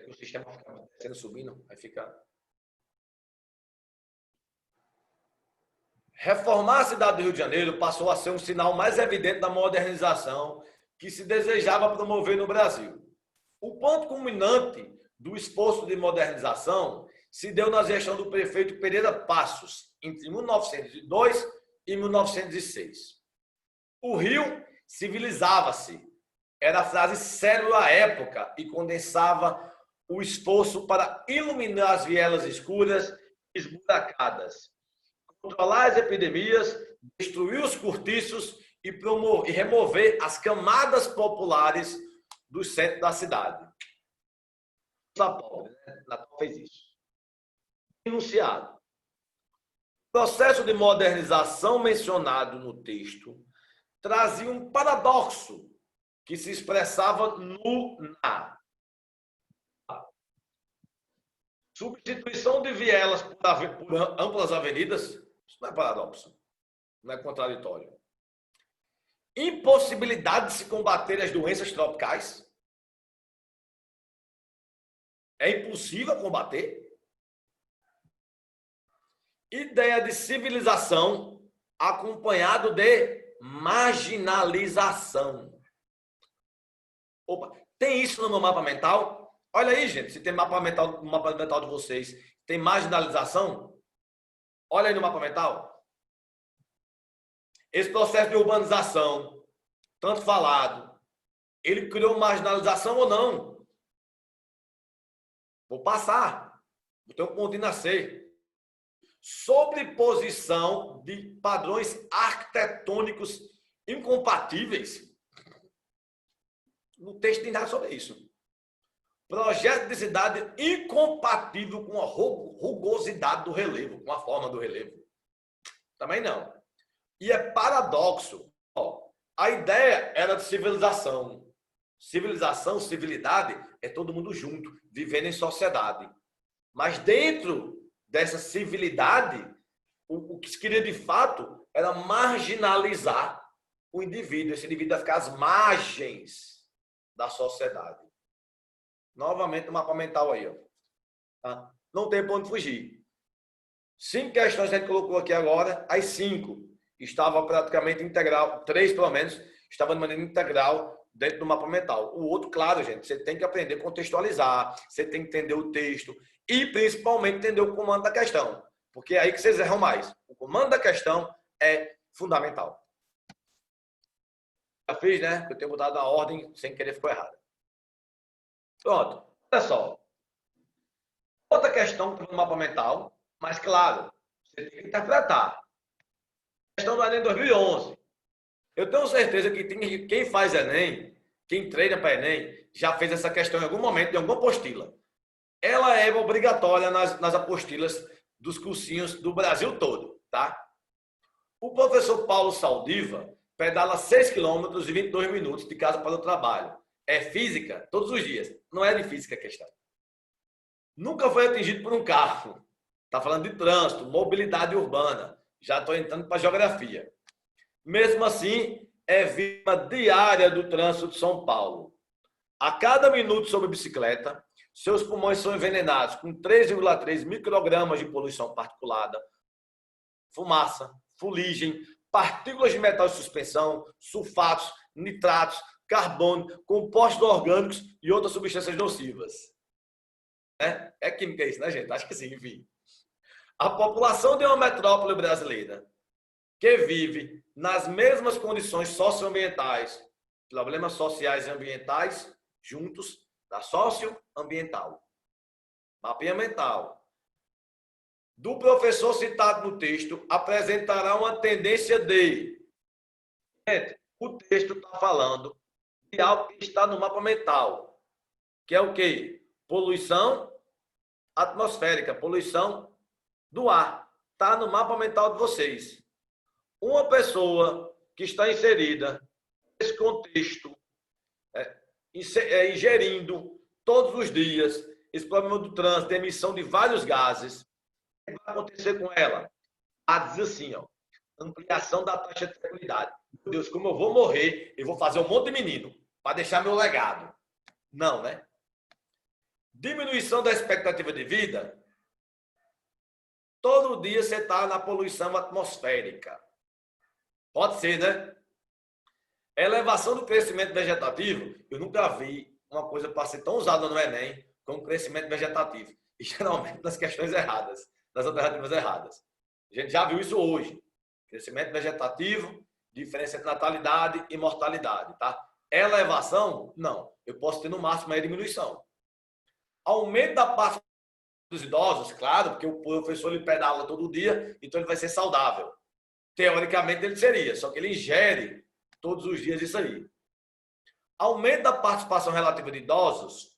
o sistema fica descendo, subindo, aí fica... Reformar a cidade do Rio de Janeiro passou a ser um sinal mais evidente da modernização que se desejava promover no Brasil. O ponto culminante do esforço de modernização se deu na gestão do prefeito Pereira Passos, entre 1902 e 1906. O Rio civilizava-se. Era a frase célebre à época e condensava o esforço para iluminar as vielas escuras e esburacadas, controlar as epidemias, destruir os cortiços e remover as camadas populares do centro da cidade. Natal fez isso. Enunciado. O processo de modernização mencionado no texto trazia um paradoxo que se expressava no na. Substituição de vielas por amplas avenidas, isso não é paradoxo, não é contraditório. Impossibilidade de se combater as doenças tropicais. É impossível combater. Ideia de civilização acompanhado de marginalização. Opa, tem isso no meu mapa mental? Olha aí, gente, se tem mapa mental, no mapa mental de vocês, tem marginalização? Olha aí no mapa mental. Esse processo de urbanização, tanto falado, ele criou marginalização ou não? Vou passar. Vou ter um pontinho a C. Sobreposição de padrões arquitetônicos incompatíveis. No texto tem nada sobre isso. Projeto de cidade incompatível com a rugosidade do relevo, com a forma do relevo. Também não. E é paradoxo. A ideia era de civilização. Civilização, civilidade, é todo mundo junto, vivendo em sociedade. Mas dentro dessa civilidade, o que se queria de fato era marginalizar o indivíduo. Esse indivíduo ia ficar às margens da sociedade. Novamente o mapa mental aí. Ó. Tá? Não tem para onde fugir. 5 questões a gente colocou aqui agora. As 5 estavam praticamente integral. 3, pelo menos, estavam de maneira integral dentro do mapa mental. O outro, claro, gente, você tem que aprender a contextualizar. Você tem que entender o texto. E, principalmente, entender o comando da questão. Porque é aí que vocês erram mais. O comando da questão é fundamental. Já fiz, né? Eu tenho mudado a ordem sem querer, ficou errada. Pronto. Olha só. Outra questão no mapa mental, mas, claro, você tem que interpretar. Questão do Enem 2011. Eu tenho certeza que quem faz Enem, quem treina para Enem, já fez essa questão em algum momento, em alguma apostila. Ela é obrigatória nas apostilas dos cursinhos do Brasil todo, tá? O professor Paulo Saldiva pedala 6 km e 22 minutos de casa para o trabalho. É física todos os dias. Não é de física a questão. Nunca foi atingido por um carro. Está falando de trânsito, mobilidade urbana. Já estou entrando para a geografia. Mesmo assim, é vítima diária do trânsito de São Paulo. A cada minuto sobre bicicleta, seus pulmões são envenenados com 3,3 microgramas de poluição particulada, fumaça, fuligem, partículas de metal de suspensão, sulfatos, nitratos, carbono, compostos orgânicos e outras substâncias nocivas. É química isso, né, gente? Acho que sim, enfim. A população de uma metrópole brasileira que vive nas mesmas condições socioambientais, problemas sociais e ambientais, juntos, da socioambiental. Mapinha mental. Do professor citado no texto, apresentará uma tendência de... Gente, o texto está falando de algo que está no mapa mental, que é o quê? Poluição atmosférica, poluição do ar. Está no mapa mental de vocês. Uma pessoa que está inserida nesse contexto, ingerindo todos os dias esse problema do trânsito, emissão de vários gases, o que vai acontecer com ela? Diz assim, ó, ampliação da taxa de fertilidade. Meu Deus, como eu vou morrer, eu vou fazer um monte de menino para deixar meu legado. Não, né? Diminuição da expectativa de vida. Todo dia você está na poluição atmosférica. Pode ser, né? Elevação do crescimento vegetativo. Eu nunca vi uma coisa para ser tão usada no Enem como crescimento vegetativo. E geralmente nas questões erradas, nas alternativas erradas. A gente já viu isso hoje. Crescimento vegetativo, diferença entre natalidade e mortalidade, tá? Elevação, não. Eu posso ter no máximo a diminuição. Aumento da participação dos idosos, claro, porque o professor ele pedala todo dia, então ele vai ser saudável. Teoricamente ele seria, só que ele ingere todos os dias isso aí. Aumento da participação relativa de idosos,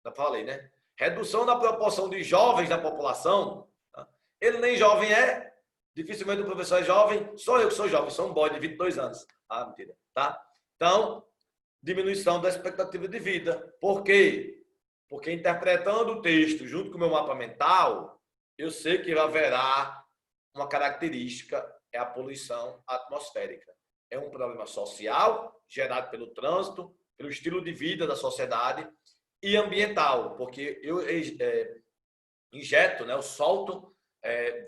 já falei, né? Redução da proporção de jovens na população. Tá? Ele nem jovem é, dificilmente o professor é jovem, só eu que sou jovem, sou um boy de 22 anos. Ah, mentira, tá? Então, diminuição da expectativa de vida. Por quê? Porque interpretando o texto junto com o meu mapa mental, eu sei que haverá uma característica, é a poluição atmosférica. É um problema social, gerado pelo trânsito, pelo estilo de vida da sociedade, e ambiental, porque eu injeto, né, eu solto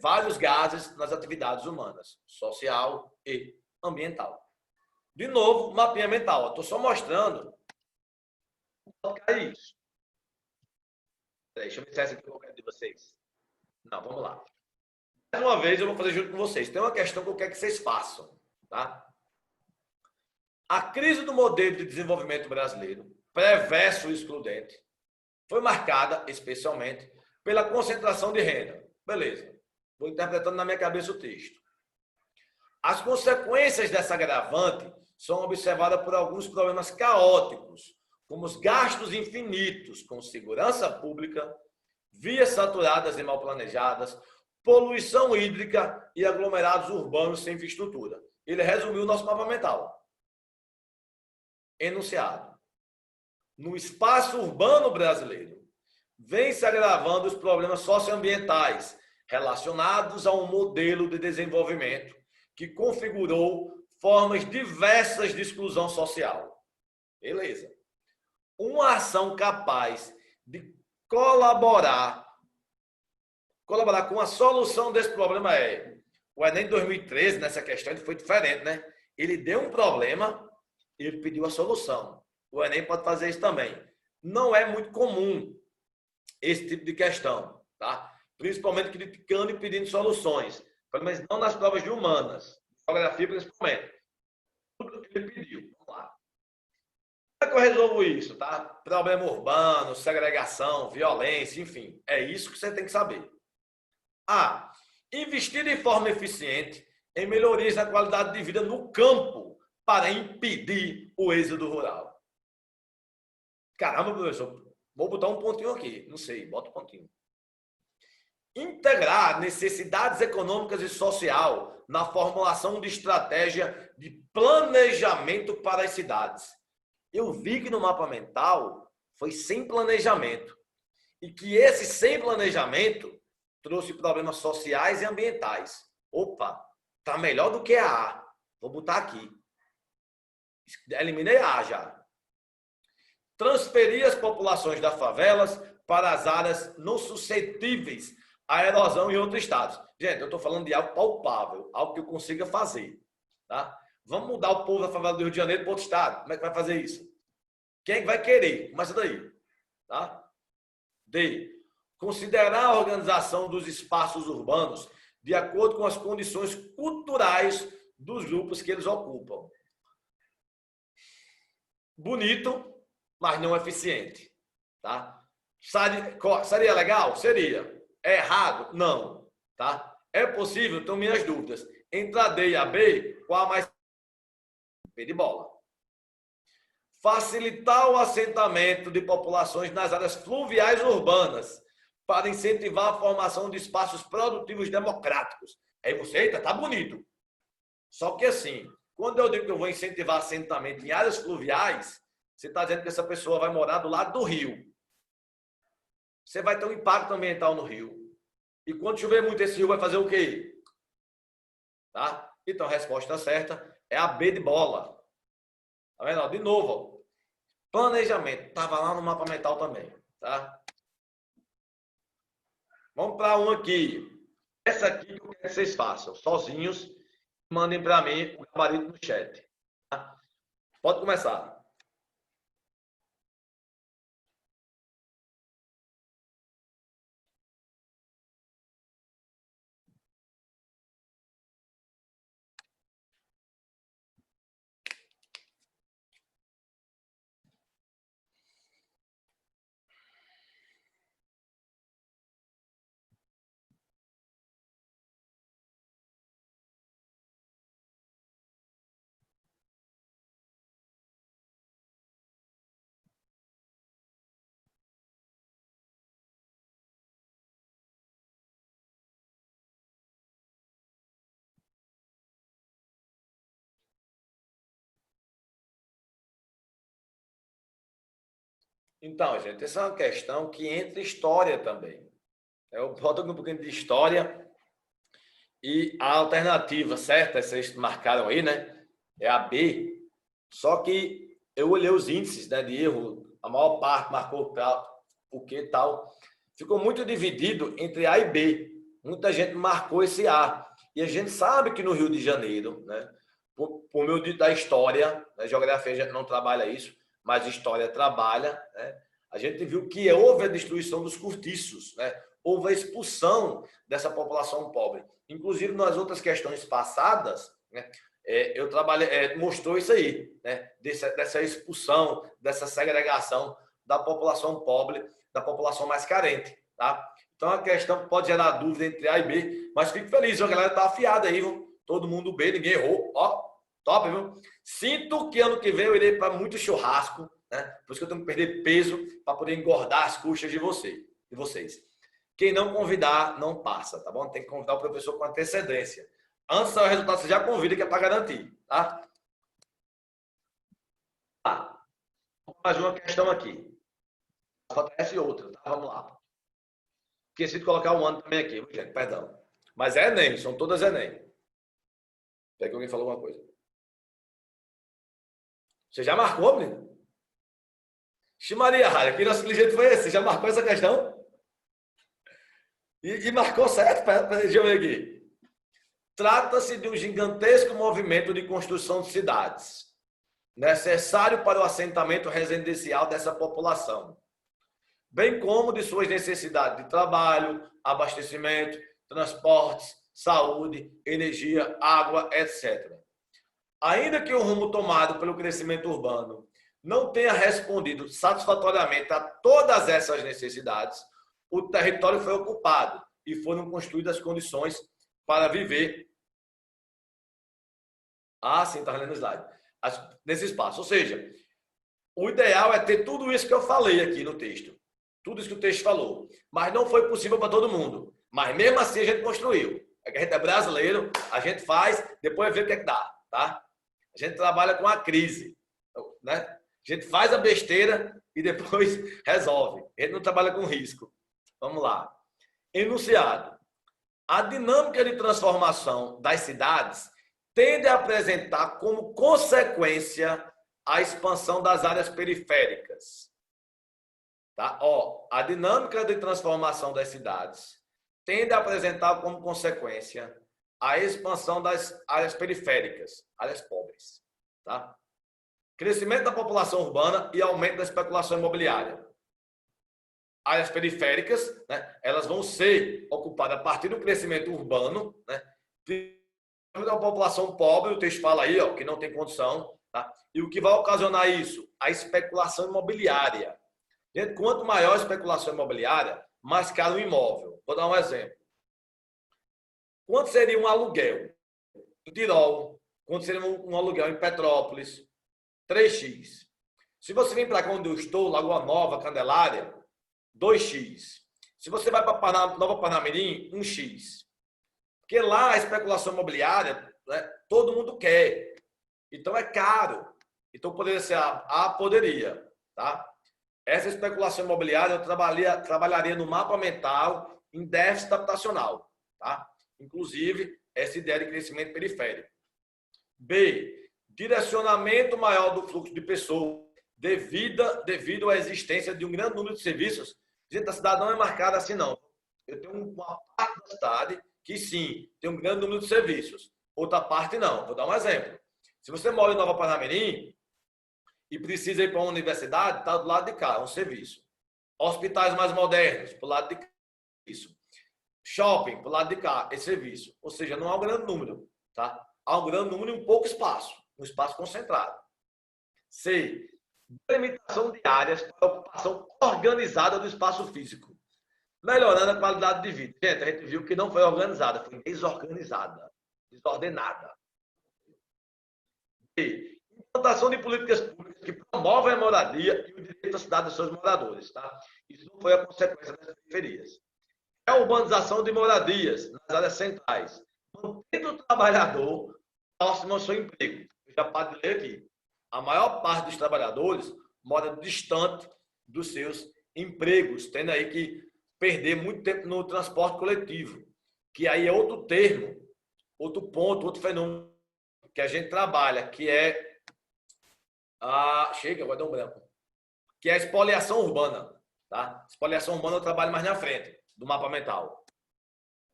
vários gases nas atividades humanas, social e ambiental. De novo, mapinha mental. Estou só mostrando o que é isso. Deixa eu ver se essa aqui é de vocês. Não, vamos lá. Mais uma vez eu vou fazer junto com vocês. Tem uma questão que eu quero que vocês façam. Tá? A crise do modelo de desenvolvimento brasileiro, perverso e excludente, foi marcada especialmente pela concentração de renda. Beleza. Vou interpretando na minha cabeça o texto. As consequências dessa agravante são observadas por alguns problemas caóticos, como os gastos infinitos com segurança pública, vias saturadas e mal planejadas, poluição hídrica e aglomerados urbanos sem infraestrutura. Ele resumiu o nosso mapa mental. Enunciado. No espaço urbano brasileiro, vem se agravando os problemas socioambientais relacionados a um modelo de desenvolvimento que configurou formas diversas de exclusão social. Beleza. Uma ação capaz de colaborar com a solução desse problema é... O Enem 2013, nessa questão, ele foi diferente, né? Ele deu um problema, ele pediu a solução. O Enem pode fazer isso também. Não é muito comum esse tipo de questão, tá? Principalmente criticando e pedindo soluções. Pelo menos não nas provas de humanas. Geografia, principalmente. Tudo que ele pediu. Vamos lá. Como é que eu resolvo isso, tá? Problema urbano, segregação, violência, enfim. É isso que você tem que saber. A. Investir de forma eficiente em melhorias na qualidade de vida no campo para impedir o êxodo rural. Caramba, professor, vou botar um pontinho aqui. Não sei, bota um pontinho. Integrar necessidades econômicas e social na formulação de estratégia de planejamento para as cidades. Eu vi que no mapa mental foi sem planejamento. E que esse sem planejamento trouxe problemas sociais e ambientais. Opa, tá melhor do que a A. Vou botar aqui. Eliminei a A já. transferir as populações das favelas para as áreas não suscetíveis à erosão em outros estados. Gente, eu estou falando de algo palpável, algo que eu consiga fazer. Tá? Vamos mudar o povo da favela do Rio de Janeiro para outro estado. Como é que vai fazer isso? Quem vai querer? Começa daí. Tá? D. Considerar a organização dos espaços urbanos de acordo com as condições culturais dos grupos que eles ocupam. Bonito, mas não eficiente. Tá? Seria legal? Seria. É errado? Não. Tá? É possível? Tenho minhas dúvidas. Entre a D e a B, qual a mais... B de bola. Facilitar o assentamento de populações nas áreas fluviais urbanas para incentivar a formação de espaços produtivos democráticos. Aí você, eita, tá bonito. Só que assim, quando eu digo que eu vou incentivar assentamento em áreas fluviais, você está dizendo que essa pessoa vai morar do lado do rio. Você vai ter um impacto ambiental no rio. E quando chover muito, esse rio vai fazer o quê? Tá? Então, a resposta certa é a B de bola. Tá vendo? De novo, ó. Planejamento. Estava lá no mapa mental também. Tá? Vamos para um aqui. Essa aqui que eu quero que vocês façam sozinhos. Mandem para mim o gabarito no chat. Tá? Pode começar. Então, gente, essa é uma questão que entra história também. Eu boto um pouquinho de história e a alternativa certa, vocês marcaram aí, né? É a B. Só que eu olhei os índices, né, de erro, a maior parte marcou tal, o que tal. Ficou muito dividido entre A e B. Muita gente marcou esse A. E a gente sabe que no Rio de Janeiro, né, por meio da história, né, geografia a gente não trabalha isso, mas história trabalha, né? A gente viu que houve a destruição dos cortiços, né? Houve a expulsão dessa população pobre. Inclusive, nas outras questões passadas, né, eu trabalhei, mostrou isso aí, né? Dessa expulsão, dessa segregação da população pobre, da população mais carente. Tá? Então, a questão pode gerar dúvida entre A e B, mas fico feliz, a galera tá afiada aí, viu? Todo mundo B, ninguém errou. Ó, top, viu? Sinto que ano que vem eu irei para muito churrasco, né? Por isso que eu tenho que perder peso para poder engordar as custas de vocês. Quem não convidar, não passa, tá bom? Tem que convidar o professor com antecedência. Antes do resultado, você já convida, que é para garantir, tá? Tá. Vamos fazer uma questão aqui. Acontece outra, tá? Vamos lá. Esqueci de colocar um ano também aqui, gente, perdão. Mas é Enem, são todas Enem. Espera que alguém falou alguma coisa. Você já marcou, menino? Maria Rara, que nosso jeito foi esse? Você já marcou essa questão? E marcou certo? Deixa eu ver aqui. Trata-se de um gigantesco movimento de construção de cidades, necessário para o assentamento residencial dessa população, bem como de suas necessidades de trabalho, abastecimento, transportes, saúde, energia, água, etc. Ainda que o rumo tomado pelo crescimento urbano não tenha respondido satisfatoriamente a todas essas necessidades, o território foi ocupado e foram construídas as condições para viver. Ah, sim, está lendo o slide. Nesse espaço. Ou seja, o ideal é ter tudo isso que eu falei aqui no texto. Tudo isso que o texto falou. Mas não foi possível para todo mundo. Mas mesmo assim a gente construiu. É que a gente é brasileiro, a gente faz, depois vê o que é que dá. Tá? A gente trabalha com a crise. Né? A gente faz a besteira e depois resolve. A gente não trabalha com risco. Vamos lá. Enunciado. A dinâmica de transformação das cidades tende a apresentar como consequência a expansão das áreas periféricas, Tá? Ó, a dinâmica de transformação das cidades tende a apresentar como consequência a expansão das áreas periféricas, áreas pobres. Tá? Crescimento da população urbana e aumento da especulação imobiliária. Áreas periféricas, né, elas vão ser ocupadas a partir do crescimento urbano, né, da população pobre, o texto fala aí, ó, que não tem condição, tá? E o que vai ocasionar isso? A especulação imobiliária. Gente, quanto maior a especulação imobiliária, mais caro o imóvel. Vou dar um exemplo. Quanto seria um aluguel em Tirol? Quanto seria um aluguel em Petrópolis? 3x. Se você vem para cá onde eu estou, Lagoa Nova, Candelária, 2x. Se você vai para Nova Parnamirim, 1x. Porque lá a especulação imobiliária, né, todo mundo quer. Então é caro. Então poderia ser poderia, tá? Essa especulação imobiliária eu trabalharia no mapa mental em déficit habitacional, tá? Inclusive essa ideia de crescimento periférico. B, direcionamento maior do fluxo de pessoas devido à existência de um grande número de serviços. Gente, a cidade não é marcada assim, não. Eu tenho uma parte da cidade que, sim, tem um grande número de serviços. Outra parte, não. Vou dar um exemplo. Se você mora em Nova Parnamirim e precisa ir para uma universidade, está do lado de cá, é um serviço. Hospitais mais modernos, para o lado de cá, isso. Shopping, para o lado de cá, é serviço. Ou seja, não há um grande número, tá? Há um grande número e um pouco espaço. Um espaço concentrado. C. Delimitação de áreas para ocupação organizada do espaço físico, melhorando a qualidade de vida. Gente, a gente viu que não foi organizada, foi desorganizada, desordenada. E implantação de políticas públicas que promovem a moradia e o direito da cidade dos seus moradores. Tá? Isso não foi a consequência das periferias. É a urbanização de moradias nas áreas centrais, mantendo o trabalhador próximo ao seu emprego. Eu já parei de ler aqui. A maior parte dos trabalhadores mora distante dos seus empregos, tendo aí que perder muito tempo no transporte coletivo, que aí é outro termo, outro ponto, outro fenômeno que a gente trabalha, que é chega, vai dar um branco, que é a espoliação urbana, tá? Espoliação urbana eu trabalho mais na frente do mapa mental.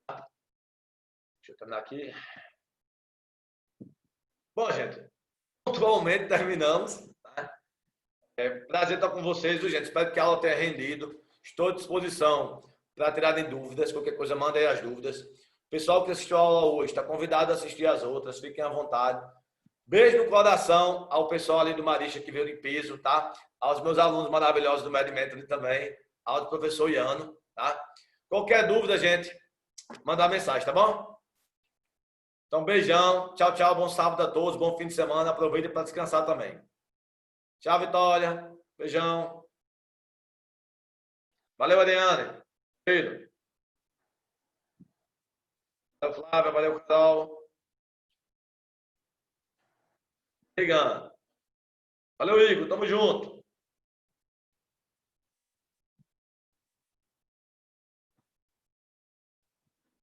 Deixa eu terminar aqui. Bom, gente, pontualmente terminamos. Tá? É prazer estar com vocês, gente. Espero que a aula tenha rendido. Estou à disposição para tirarem dúvidas. Qualquer coisa, manda aí as dúvidas. O pessoal que assistiu a aula hoje está convidado a assistir as outras. Fiquem à vontade. Beijo no coração ao pessoal ali do Marista que veio de peso, tá? Aos meus alunos maravilhosos do Medimetri também. Ao professor Iano, tá? Qualquer dúvida, gente, manda mensagem, tá bom? Então, beijão. Tchau, tchau. Bom sábado a todos. Bom fim de semana. Aproveita para descansar também. Tchau, Vitória. Beijão. Valeu, Ariane. Beijo. Valeu, Flávia. Valeu, Carol. Obrigado. Valeu, Igor. Tamo junto.